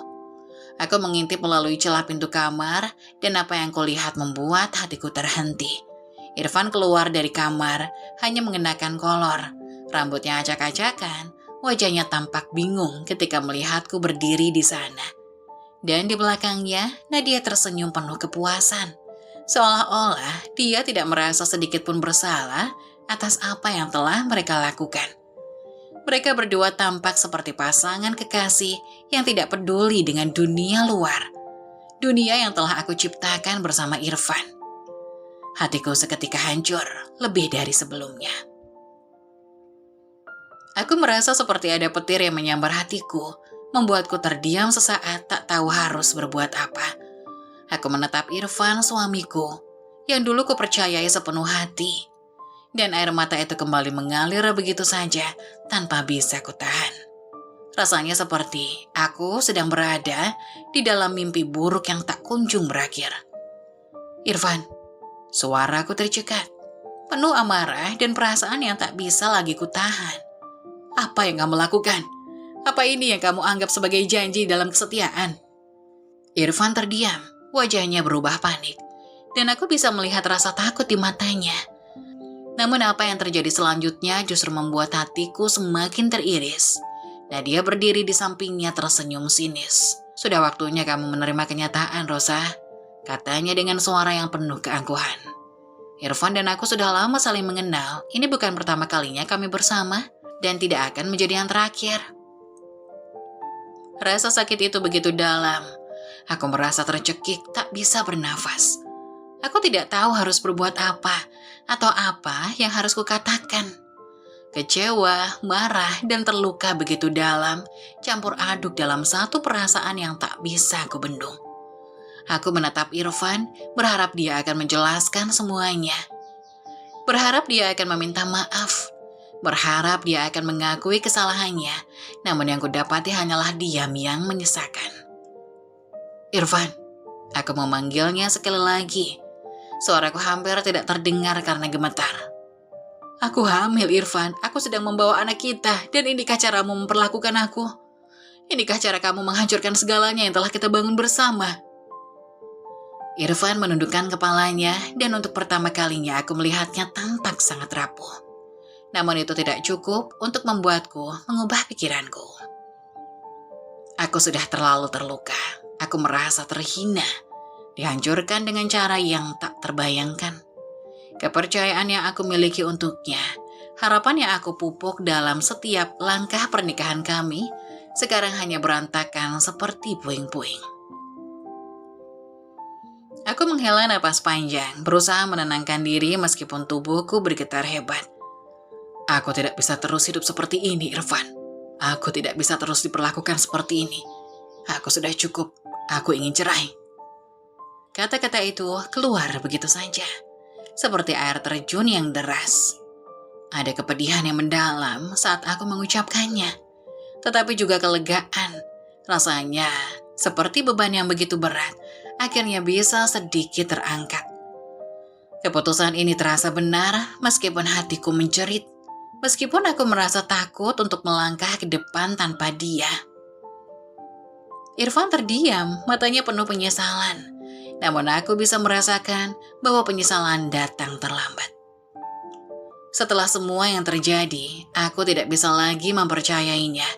Aku mengintip melalui celah pintu kamar, dan apa yang kulihat membuat hatiku terhenti. Irfan keluar dari kamar hanya mengenakan kolor, rambutnya acak-acakan, wajahnya tampak bingung ketika melihatku berdiri di sana. Dan di belakangnya, Nadia tersenyum penuh kepuasan. Seolah-olah dia tidak merasa sedikit pun bersalah atas apa yang telah mereka lakukan. Mereka berdua tampak seperti pasangan kekasih yang tidak peduli dengan dunia luar. Dunia yang telah aku ciptakan bersama Irfan. Hatiku seketika hancur, lebih dari sebelumnya. Aku merasa seperti ada petir yang menyambar hatiku, membuatku terdiam sesaat tak tahu harus berbuat apa. Aku menatap Irfan, suamiku, yang dulu kupercayai sepenuh hati. Dan air mata itu kembali mengalir begitu saja, tanpa bisa kutahan. Rasanya seperti aku sedang berada di dalam mimpi buruk yang tak kunjung berakhir. Irfan, suaraku tercekat, penuh amarah dan perasaan yang tak bisa lagi kutahan. Apa yang kamu lakukan? Apa ini yang kamu anggap sebagai janji dalam kesetiaan? Irfan terdiam, wajahnya berubah panik, dan aku bisa melihat rasa takut di matanya. Namun apa yang terjadi selanjutnya justru membuat hatiku semakin teriris. Nadia berdiri di sampingnya tersenyum sinis. Sudah waktunya kamu menerima kenyataan, Rosa, katanya dengan suara yang penuh keangkuhan. Irfan dan aku sudah lama saling mengenal, ini bukan pertama kalinya kami bersama, dan tidak akan menjadi yang terakhir. Rasa sakit itu begitu dalam. Aku merasa tercekik, tak bisa bernafas. Aku tidak tahu harus berbuat apa, atau apa yang harus kukatakan. Kecewa, marah, dan terluka begitu dalam, campur aduk dalam satu perasaan yang tak bisa kubendung. Aku menatap Irfan, berharap dia akan menjelaskan semuanya. Berharap dia akan meminta maaf. Berharap dia akan mengakui kesalahannya, namun yang kudapati hanyalah diam yang menyesakan. Irfan, aku memanggilnya sekali lagi. Suaraku hampir tidak terdengar karena gemetar. Aku hamil, Irfan. Aku sedang membawa anak kita, dan inikah caramu memperlakukan aku? Inikah cara kamu menghancurkan segalanya yang telah kita bangun bersama? Irfan menundukkan kepalanya, dan untuk pertama kalinya aku melihatnya tampak sangat rapuh. Namun itu tidak cukup untuk membuatku mengubah pikiranku. Aku sudah terlalu terluka. Aku merasa terhina, dihancurkan dengan cara yang tak terbayangkan. Kepercayaan yang aku miliki untuknya, harapan yang aku pupuk dalam setiap langkah pernikahan kami, sekarang hanya berantakan seperti puing-puing. Aku menghela napas panjang, berusaha menenangkan diri meskipun tubuhku bergetar hebat. Aku tidak bisa terus hidup seperti ini, Irfan. Aku tidak bisa terus diperlakukan seperti ini. Aku sudah cukup. Aku ingin cerai. Kata-kata itu keluar begitu saja, seperti air terjun yang deras. Ada kepedihan yang mendalam saat aku mengucapkannya, tetapi juga kelegaan. Rasanya seperti beban yang begitu berat, akhirnya bisa sedikit terangkat. Keputusan ini terasa benar meskipun hatiku menjerit. Meskipun aku merasa takut untuk melangkah ke depan tanpa dia. Irfan terdiam, matanya penuh penyesalan. Namun aku bisa merasakan bahwa penyesalan datang terlambat. Setelah semua yang terjadi, aku tidak bisa lagi mempercayainya.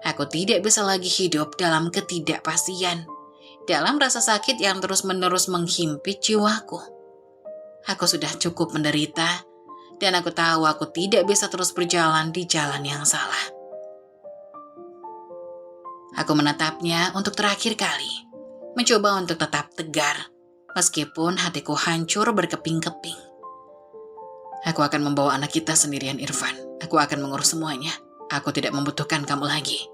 Aku tidak bisa lagi hidup dalam ketidakpastian, dalam rasa sakit yang terus-menerus menghimpit jiwaku. Aku sudah cukup menderita, dan aku tahu aku tidak bisa terus berjalan di jalan yang salah. Aku menatapnya untuk terakhir kali, mencoba untuk tetap tegar, meskipun hatiku hancur berkeping-keping. Aku akan membawa anak kita sendirian, Irfan. Aku akan mengurus semuanya. Aku tidak membutuhkan kamu lagi.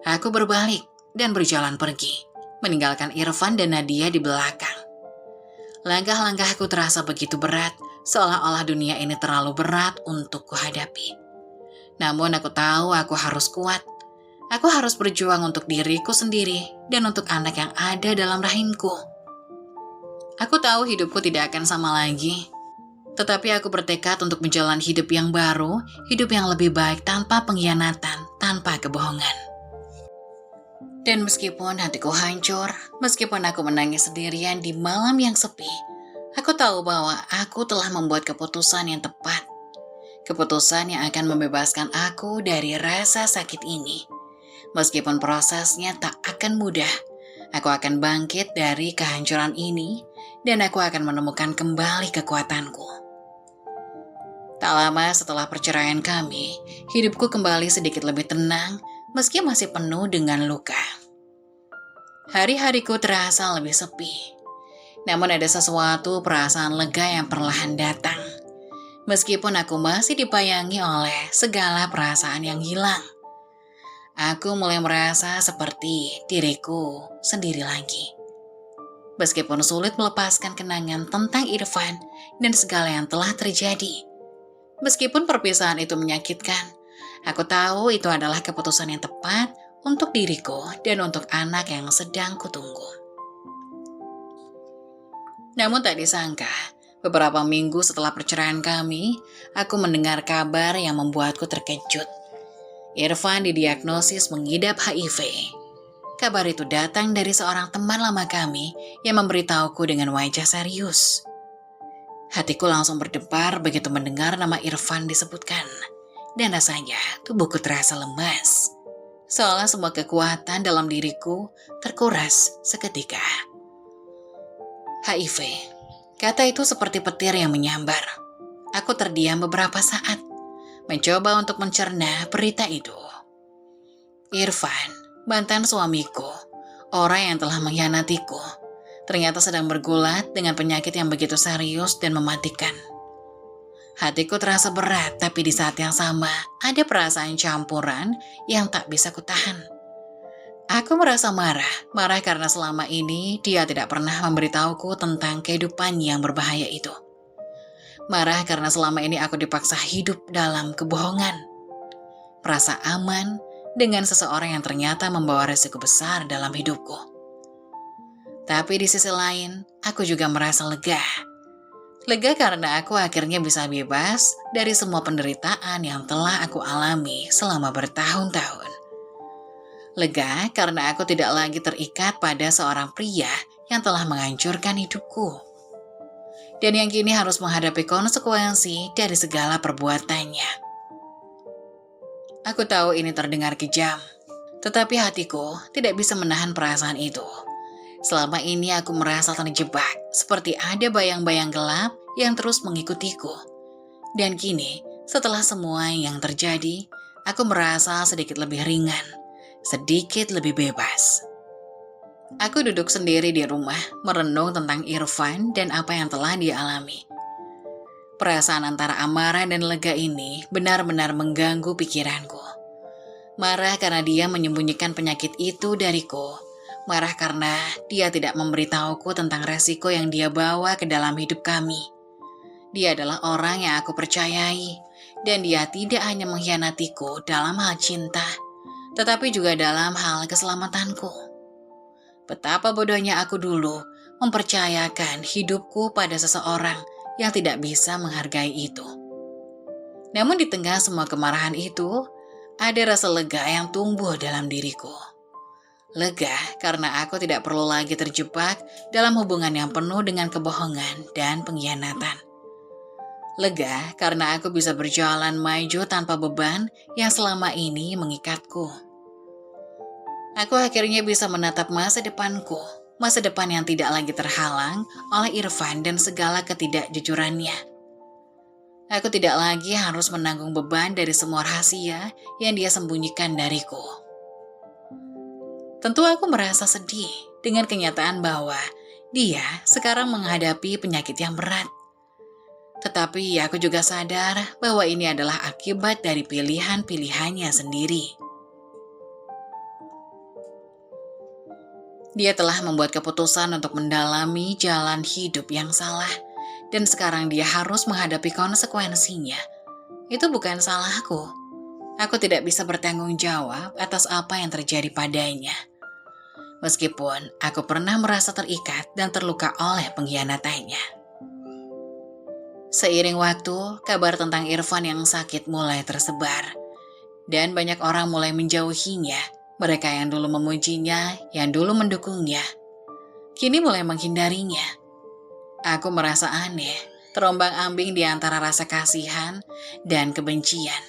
Aku berbalik dan berjalan pergi, meninggalkan Irfan dan Nadia di belakang. Langkah-langkahku terasa begitu berat, seolah-olah dunia ini terlalu berat untuk kuhadapi. Namun aku tahu aku harus kuat. Aku harus berjuang untuk diriku sendiri dan untuk anak yang ada dalam rahimku. Aku tahu hidupku tidak akan sama lagi. Tetapi aku bertekad untuk menjalani hidup yang baru, hidup yang lebih baik tanpa pengkhianatan, tanpa kebohongan. Dan meskipun hatiku hancur, meskipun aku menangis sendirian di malam yang sepi, Aku tahu bahwa aku telah membuat keputusan yang tepat. Keputusan yang akan membebaskan aku dari rasa sakit ini. Meskipun prosesnya tak akan mudah, aku akan bangkit dari kehancuran ini dan aku akan menemukan kembali kekuatanku. Tak lama setelah perceraian kami, hidupku kembali sedikit lebih tenang meski masih penuh dengan luka. Hari-hariku terasa lebih sepi. Namun ada sesuatu perasaan lega yang perlahan datang. Meskipun aku masih dibayangi oleh segala perasaan yang hilang. Aku mulai merasa seperti diriku sendiri lagi. Meskipun sulit melepaskan kenangan tentang Irfan dan segala yang telah terjadi. Meskipun perpisahan itu menyakitkan, aku tahu itu adalah keputusan yang tepat untuk diriku dan untuk anak yang sedang kutunggu. Namun tak disangka, beberapa minggu setelah perceraian kami, aku mendengar kabar yang membuatku terkejut. Irfan didiagnosis mengidap HIV. Kabar itu datang dari seorang teman lama kami yang memberitahuku dengan wajah serius. Hatiku langsung berdebar begitu mendengar nama Irfan disebutkan. Dan rasanya tubuhku terasa lemas. Seolah semua kekuatan dalam diriku terkuras seketika. HIV. Kata itu seperti petir yang menyambar. Aku terdiam beberapa saat, mencoba untuk mencerna berita itu. Irfan, mantan suamiku, orang yang telah mengkhianatiku, ternyata sedang bergulat dengan penyakit yang begitu serius dan mematikan. Hatiku terasa berat, tapi di saat yang sama, ada perasaan campuran yang tak bisa kutahan. Aku merasa marah karena selama ini dia tidak pernah memberitahuku tentang kehidupan yang berbahaya itu. Marah karena selama ini aku dipaksa hidup dalam kebohongan. Merasa aman dengan seseorang yang ternyata membawa resiko besar dalam hidupku. Tapi di sisi lain, aku juga merasa lega. Lega karena aku akhirnya bisa bebas dari semua penderitaan yang telah aku alami selama bertahun-tahun. Lega karena aku tidak lagi terikat pada seorang pria yang telah menghancurkan hidupku. Dan yang kini harus menghadapi konsekuensi dari segala perbuatannya. Aku tahu ini terdengar kejam, tetapi hatiku tidak bisa menahan perasaan itu. Selama ini aku merasa terjebak, seperti ada bayang-bayang gelap yang terus mengikutiku. Dan kini, setelah semua yang terjadi, aku merasa sedikit lebih ringan. Sedikit lebih bebas. Aku duduk sendiri di rumah, merenung tentang Irfan dan apa yang telah dia alami. Perasaan antara amarah dan lega ini benar-benar mengganggu pikiranku. Marah karena dia menyembunyikan penyakit itu dariku. Marah karena dia tidak memberitahuku tentang resiko yang dia bawa ke dalam hidup kami. Dia adalah orang yang aku percayai, dan dia tidak hanya mengkhianatiku dalam hal cinta, tetapi juga dalam hal keselamatanku. Betapa bodohnya aku dulu mempercayakan hidupku pada seseorang yang tidak bisa menghargai itu. Namun di tengah semua kemarahan itu, ada rasa lega yang tumbuh dalam diriku. Lega karena aku tidak perlu lagi terjebak dalam hubungan yang penuh dengan kebohongan dan pengkhianatan. Lega karena aku bisa berjalan maju tanpa beban yang selama ini mengikatku. Aku akhirnya bisa menatap masa depanku, masa depan yang tidak lagi terhalang oleh Irfan dan segala ketidakjujurannya. Aku tidak lagi harus menanggung beban dari semua rahasia yang dia sembunyikan dariku. Tentu aku merasa sedih dengan kenyataan bahwa dia sekarang menghadapi penyakit yang berat. Tetapi aku juga sadar bahwa ini adalah akibat dari pilihan-pilihannya sendiri. Dia telah membuat keputusan untuk mendalami jalan hidup yang salah, dan sekarang dia harus menghadapi konsekuensinya. Itu bukan salahku. Aku tidak bisa bertanggung jawab atas apa yang terjadi padanya. Meskipun aku pernah merasa terikat dan terluka oleh pengkhianatannya. Seiring waktu, kabar tentang Irfan yang sakit mulai tersebar, dan banyak orang mulai menjauhinya. Mereka yang dulu memujinya, yang dulu mendukungnya, kini mulai menghindarinya. Aku merasa aneh, terombang-ambing di antara rasa kasihan dan kebencian.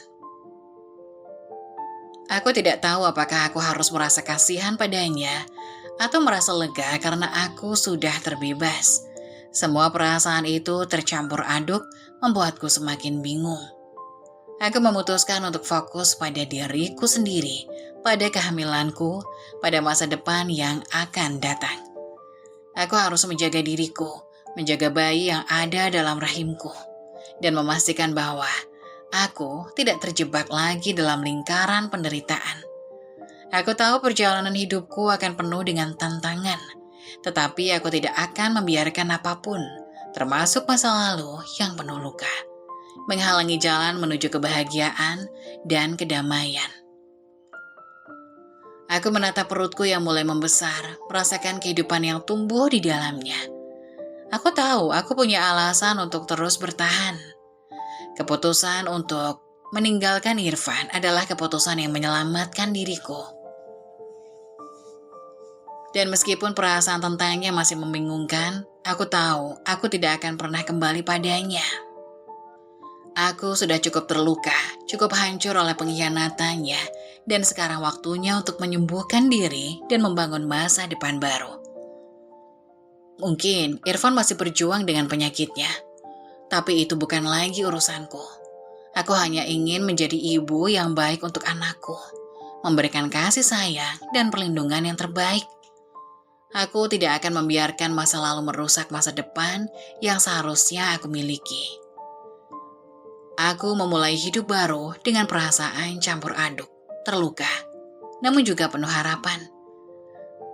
Aku tidak tahu apakah aku harus merasa kasihan padanya atau merasa lega karena aku sudah terbebas. Semua perasaan itu tercampur aduk membuatku semakin bingung. Aku memutuskan untuk fokus pada diriku sendiri, pada kehamilanku, pada masa depan yang akan datang. Aku harus menjaga diriku, menjaga bayi yang ada dalam rahimku, dan memastikan bahwa aku tidak terjebak lagi dalam lingkaran penderitaan. Aku tahu perjalanan hidupku akan penuh dengan tantangan, tetapi aku tidak akan membiarkan apapun, termasuk masa lalu yang penuh luka, menghalangi jalan menuju kebahagiaan dan kedamaian. Aku menatap perutku yang mulai membesar, merasakan kehidupan yang tumbuh di dalamnya. Aku tahu aku punya alasan untuk terus bertahan. Keputusan untuk meninggalkan Irfan adalah keputusan yang menyelamatkan diriku. Dan meskipun perasaan tentangnya masih membingungkan, aku tahu aku tidak akan pernah kembali padanya. Aku sudah cukup terluka, cukup hancur oleh pengkhianatannya, dan sekarang waktunya untuk menyembuhkan diri dan membangun masa depan baru. Mungkin Irfan masih berjuang dengan penyakitnya, tapi itu bukan lagi urusanku. Aku hanya ingin menjadi ibu yang baik untuk anakku, memberikan kasih sayang dan perlindungan yang terbaik. Aku tidak akan membiarkan masa lalu merusak masa depan yang seharusnya aku miliki. Aku memulai hidup baru dengan perasaan campur aduk, terluka, namun juga penuh harapan.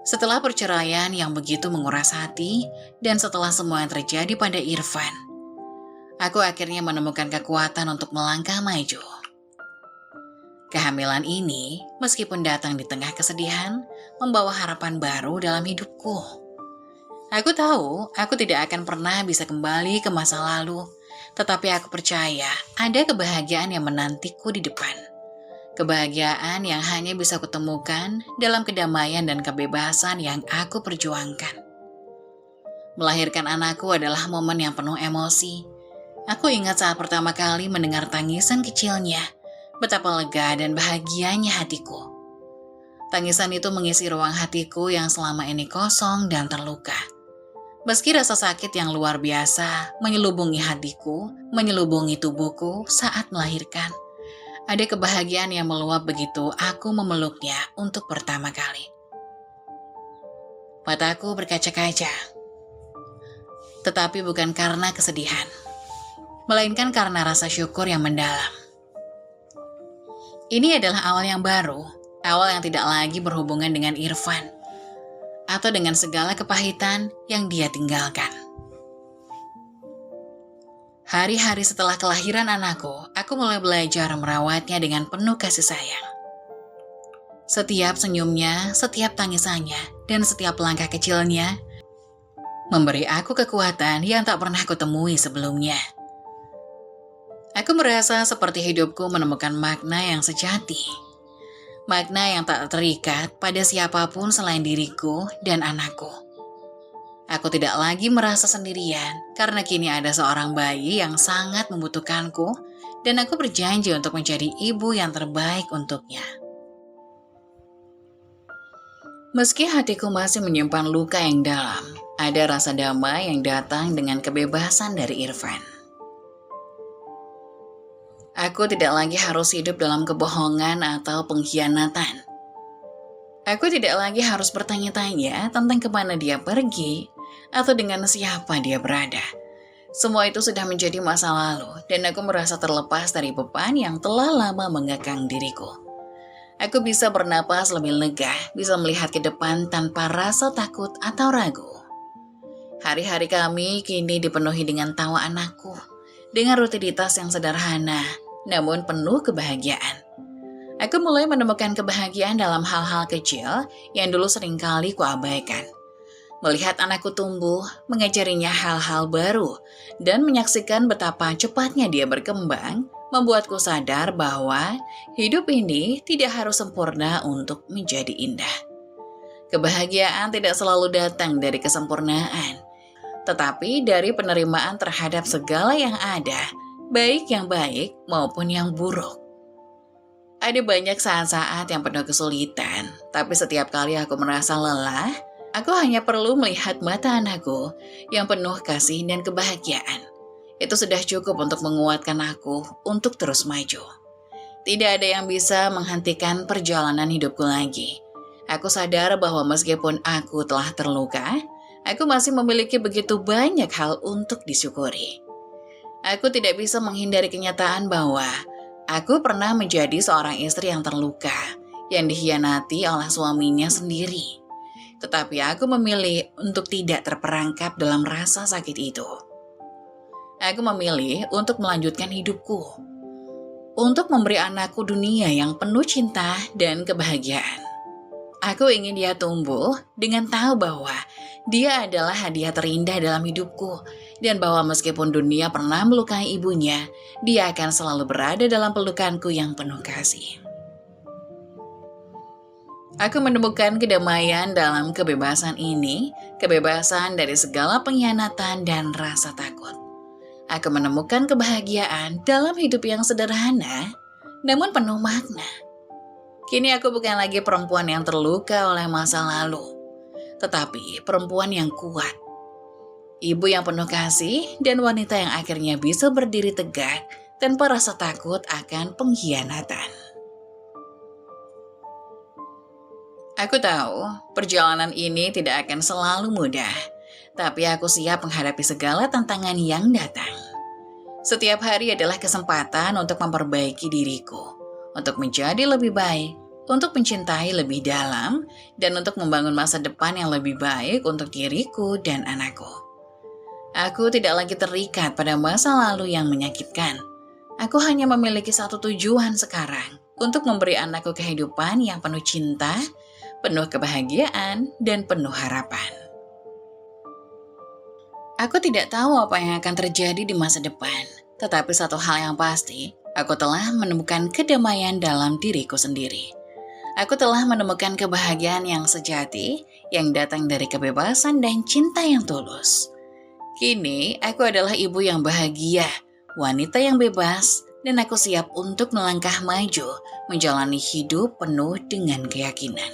Setelah perceraian yang begitu menguras hati, dan setelah semua yang terjadi pada Irfan, aku akhirnya menemukan kekuatan untuk melangkah maju. Kehamilan ini, meskipun datang di tengah kesedihan, membawa harapan baru dalam hidupku. Aku tahu aku tidak akan pernah bisa kembali ke masa lalu, tetapi aku percaya ada kebahagiaan yang menantiku di depan. Kebahagiaan yang hanya bisa kutemukan dalam kedamaian dan kebebasan yang aku perjuangkan. Melahirkan anakku adalah momen yang penuh emosi. Aku ingat saat pertama kali mendengar tangisan kecilnya, betapa lega dan bahagianya hatiku. Tangisan itu mengisi ruang hatiku yang selama ini kosong dan terluka. Meski rasa sakit yang luar biasa menyelubungi hatiku, menyelubungi tubuhku saat melahirkan, ada kebahagiaan yang meluap begitu aku memeluknya untuk pertama kali. Mataku berkaca-kaca, tetapi bukan karena kesedihan, melainkan karena rasa syukur yang mendalam. Ini adalah awal yang baru, awal yang tidak lagi berhubungan dengan Irfan, atau dengan segala kepahitan yang dia tinggalkan. Hari-hari setelah kelahiran anakku, aku mulai belajar merawatnya dengan penuh kasih sayang. Setiap senyumnya, setiap tangisannya, dan setiap langkah kecilnya memberi aku kekuatan yang tak pernah kutemui sebelumnya. Aku merasa seperti hidupku menemukan makna yang sejati. Makna yang tak terikat pada siapapun selain diriku dan anakku. Aku tidak lagi merasa sendirian karena kini ada seorang bayi yang sangat membutuhkanku dan aku berjanji untuk menjadi ibu yang terbaik untuknya. Meski hatiku masih menyimpan luka yang dalam, ada rasa damai yang datang dengan kebebasan dari Irfan. Aku tidak lagi harus hidup dalam kebohongan atau pengkhianatan. Aku tidak lagi harus bertanya-tanya tentang kemana dia pergi atau dengan siapa dia berada. Semua itu sudah menjadi masa lalu dan aku merasa terlepas dari beban yang telah lama mengekang diriku. Aku bisa bernapas lebih lega, bisa melihat ke depan tanpa rasa takut atau ragu. Hari-hari kami kini dipenuhi dengan tawa anakku, dengan rutinitas yang sederhana, namun penuh kebahagiaan. Aku mulai menemukan kebahagiaan dalam hal-hal kecil yang dulu seringkali kuabaikan. Melihat anakku tumbuh, mengajarinya hal-hal baru, dan menyaksikan betapa cepatnya dia berkembang, membuatku sadar bahwa hidup ini tidak harus sempurna untuk menjadi indah. Kebahagiaan tidak selalu datang dari kesempurnaan, tetapi dari penerimaan terhadap segala yang ada, baik yang baik maupun yang buruk. Ada banyak saat-saat yang penuh kesulitan, tapi setiap kali aku merasa lelah, aku hanya perlu melihat mata anakku yang penuh kasih dan kebahagiaan. Itu sudah cukup untuk menguatkan aku untuk terus maju. Tidak ada yang bisa menghentikan perjalanan hidupku lagi. Aku sadar bahwa meskipun aku telah terluka, aku masih memiliki begitu banyak hal untuk disyukuri. Aku tidak bisa menghindari kenyataan bahwa aku pernah menjadi seorang istri yang terluka, yang dikhianati oleh suaminya sendiri. Tetapi aku memilih untuk tidak terperangkap dalam rasa sakit itu. Aku memilih untuk melanjutkan hidupku, untuk memberi anakku dunia yang penuh cinta dan kebahagiaan. Aku ingin dia tumbuh dengan tahu bahwa dia adalah hadiah terindah dalam hidupku, dan bahwa meskipun dunia pernah melukai ibunya, dia akan selalu berada dalam pelukanku yang penuh kasih. Aku menemukan kedamaian dalam kebebasan ini, kebebasan dari segala pengkhianatan dan rasa takut. Aku menemukan kebahagiaan dalam hidup yang sederhana, namun penuh makna. Kini aku bukan lagi perempuan yang terluka oleh masa lalu, tetapi perempuan yang kuat. Ibu yang penuh kasih dan wanita yang akhirnya bisa berdiri tegak tanpa rasa takut akan pengkhianatan. Aku tahu perjalanan ini tidak akan selalu mudah, tapi aku siap menghadapi segala tantangan yang datang. Setiap hari adalah kesempatan untuk memperbaiki diriku, untuk menjadi lebih baik, untuk mencintai lebih dalam, dan untuk membangun masa depan yang lebih baik untuk diriku dan anakku. Aku tidak lagi terikat pada masa lalu yang menyakitkan. Aku hanya memiliki satu tujuan sekarang, untuk memberi anakku kehidupan yang penuh cinta, penuh kebahagiaan, dan penuh harapan. Aku tidak tahu apa yang akan terjadi di masa depan, tetapi satu hal yang pasti, aku telah menemukan kedamaian dalam diriku sendiri. Aku telah menemukan kebahagiaan yang sejati, yang datang dari kebebasan dan cinta yang tulus. Kini, aku adalah ibu yang bahagia, wanita yang bebas, dan aku siap untuk melangkah maju, menjalani hidup penuh dengan keyakinan.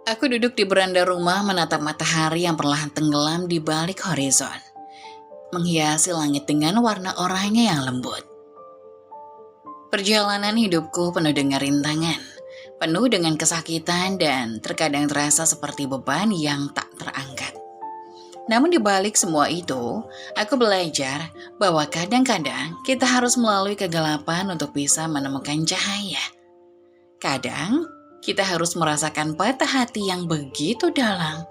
Aku duduk di beranda rumah menatap matahari yang perlahan tenggelam di balik horizon, menghiasi langit dengan warna oranye yang lembut. Perjalanan hidupku penuh dengan rintangan, penuh dengan kesakitan dan terkadang terasa seperti beban yang tak terangkat. Namun di balik semua itu, aku belajar bahwa kadang-kadang kita harus melalui kegelapan untuk bisa menemukan cahaya. Kadang, kita harus merasakan patah hati yang begitu dalam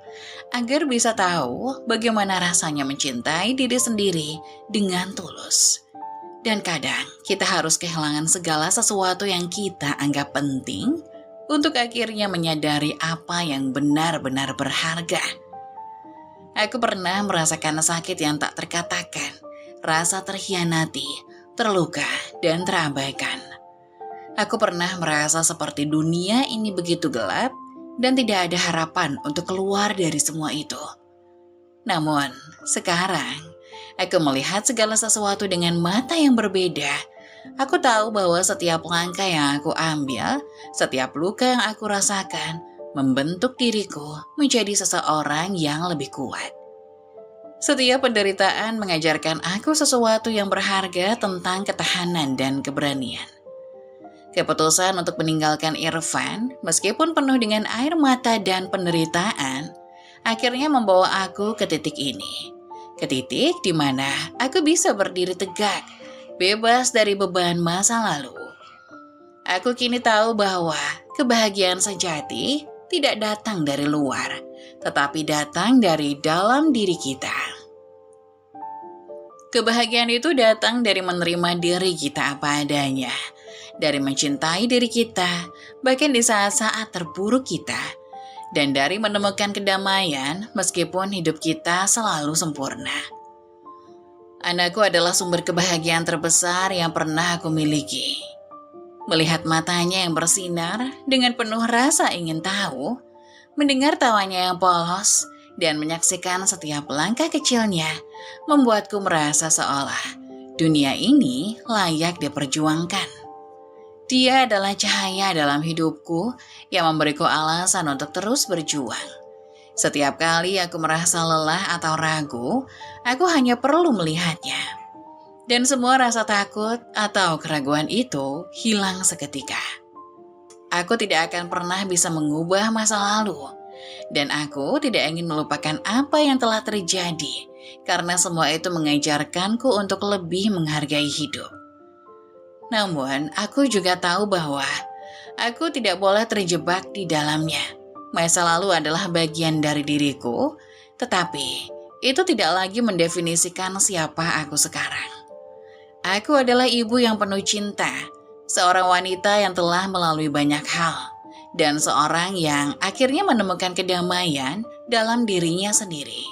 agar bisa tahu bagaimana rasanya mencintai diri sendiri dengan tulus. Dan kadang kita harus kehilangan segala sesuatu yang kita anggap penting untuk akhirnya menyadari apa yang benar-benar berharga. Aku pernah merasakan sakit yang tak terkatakan, rasa terhianati, terluka, dan terabaikan. Aku pernah merasa seperti dunia ini begitu gelap dan tidak ada harapan untuk keluar dari semua itu. Namun, sekarang, aku melihat segala sesuatu dengan mata yang berbeda. Aku tahu bahwa setiap langkah yang aku ambil, setiap luka yang aku rasakan, membentuk diriku menjadi seseorang yang lebih kuat. Setiap penderitaan mengajarkan aku sesuatu yang berharga tentang ketahanan dan keberanian. Keputusan untuk meninggalkan Irfan, meskipun penuh dengan air mata dan penderitaan, akhirnya membawa aku ke titik ini. Ke titik di mana aku bisa berdiri tegak, bebas dari beban masa lalu. Aku kini tahu bahwa kebahagiaan sejati tidak datang dari luar, tetapi datang dari dalam diri kita. Kebahagiaan itu datang dari menerima diri kita apa adanya, dari mencintai diri kita, bahkan di saat-saat terburuk kita, dan dari menemukan kedamaian meskipun hidup kita selalu sempurna. Anakku adalah sumber kebahagiaan terbesar yang pernah aku miliki. Melihat matanya yang bersinar dengan penuh rasa ingin tahu, mendengar tawanya yang polos, dan menyaksikan setiap langkah kecilnya membuatku merasa seolah dunia ini layak diperjuangkan. Dia adalah cahaya dalam hidupku yang memberiku alasan untuk terus berjuang. Setiap kali aku merasa lelah atau ragu, aku hanya perlu melihatnya. Dan semua rasa takut atau keraguan itu hilang seketika. Aku tidak akan pernah bisa mengubah masa lalu. Dan aku tidak ingin melupakan apa yang telah terjadi, karena semua itu mengajarkanku untuk lebih menghargai hidup. Namun, aku juga tahu bahwa aku tidak boleh terjebak di dalamnya. Masa lalu adalah bagian dari diriku, tetapi itu tidak lagi mendefinisikan siapa aku sekarang. Aku adalah ibu yang penuh cinta, seorang wanita yang telah melalui banyak hal, dan seorang yang akhirnya menemukan kedamaian dalam dirinya sendiri.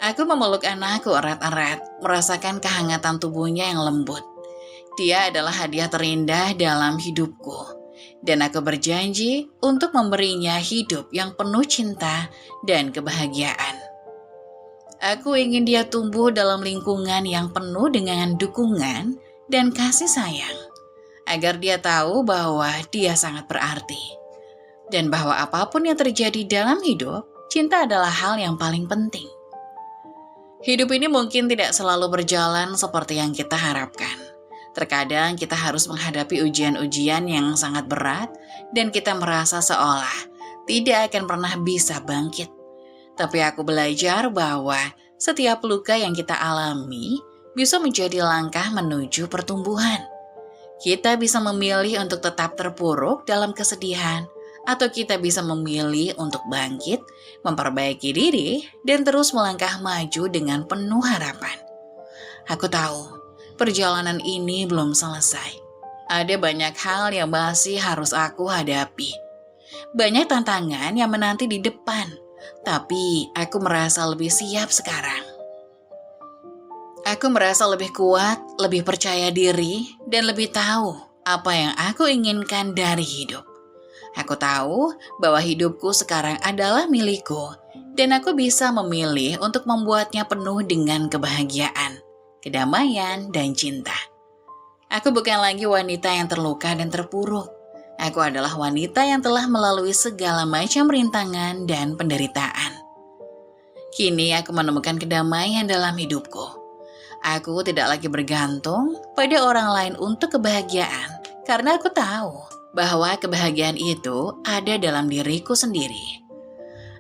Aku memeluk anakku erat-erat, merasakan kehangatan tubuhnya yang lembut. Dia adalah hadiah terindah dalam hidupku, dan aku berjanji untuk memberinya hidup yang penuh cinta dan kebahagiaan. Aku ingin dia tumbuh dalam lingkungan yang penuh dengan dukungan dan kasih sayang, agar dia tahu bahwa dia sangat berarti, dan bahwa apapun yang terjadi dalam hidup, cinta adalah hal yang paling penting. Hidup ini mungkin tidak selalu berjalan seperti yang kita harapkan. Terkadang kita harus menghadapi ujian-ujian yang sangat berat dan kita merasa seolah tidak akan pernah bisa bangkit. Tapi aku belajar bahwa setiap luka yang kita alami bisa menjadi langkah menuju pertumbuhan. Kita bisa memilih untuk tetap terpuruk dalam kesedihan, atau kita bisa memilih untuk bangkit, memperbaiki diri, dan terus melangkah maju dengan penuh harapan. Aku tahu perjalanan ini belum selesai. Ada banyak hal yang masih harus aku hadapi. Banyak tantangan yang menanti di depan, tapi aku merasa lebih siap sekarang. Aku merasa lebih kuat, lebih percaya diri, dan lebih tahu apa yang aku inginkan dari hidup. Aku tahu bahwa hidupku sekarang adalah milikku, dan aku bisa memilih untuk membuatnya penuh dengan kebahagiaan, kedamaian, dan cinta. Aku bukan lagi wanita yang terluka dan terpuruk. Aku adalah wanita yang telah melalui segala macam rintangan dan penderitaan. Kini aku menemukan kedamaian dalam hidupku. Aku tidak lagi bergantung pada orang lain untuk kebahagiaan, karena aku tahu bahwa kebahagiaan itu ada dalam diriku sendiri.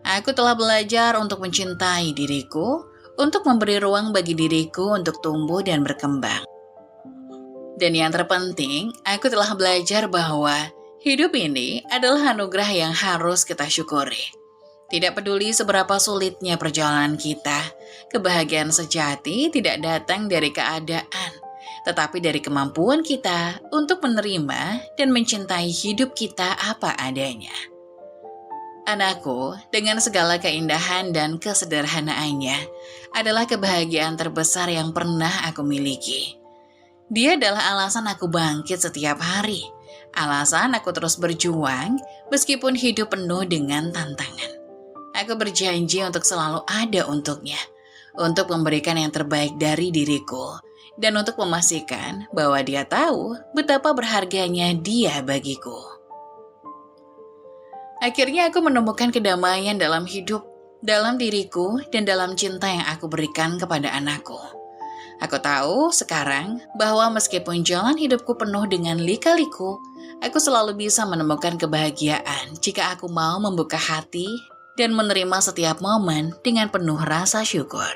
Aku telah belajar untuk mencintai diriku, untuk memberi ruang bagi diriku untuk tumbuh dan berkembang. Dan yang terpenting, aku telah belajar bahwa hidup ini adalah anugerah yang harus kita syukuri. Tidak peduli seberapa sulitnya perjalanan kita, kebahagiaan sejati tidak datang dari keadaan, tetapi dari kemampuan kita untuk menerima dan mencintai hidup kita apa adanya. Anakku, dengan segala keindahan dan kesederhanaannya, adalah kebahagiaan terbesar yang pernah aku miliki. Dia adalah alasan aku bangkit setiap hari, alasan aku terus berjuang meskipun hidup penuh dengan tantangan. Aku berjanji untuk selalu ada untuknya, untuk memberikan yang terbaik dari diriku, dan untuk memastikan bahwa dia tahu betapa berharganya dia bagiku. Akhirnya aku menemukan kedamaian dalam hidup, dalam diriku, dan dalam cinta yang aku berikan kepada anakku. Aku tahu sekarang bahwa meskipun jalan hidupku penuh dengan lika-liku, aku selalu bisa menemukan kebahagiaan jika aku mau membuka hati dan menerima setiap momen dengan penuh rasa syukur.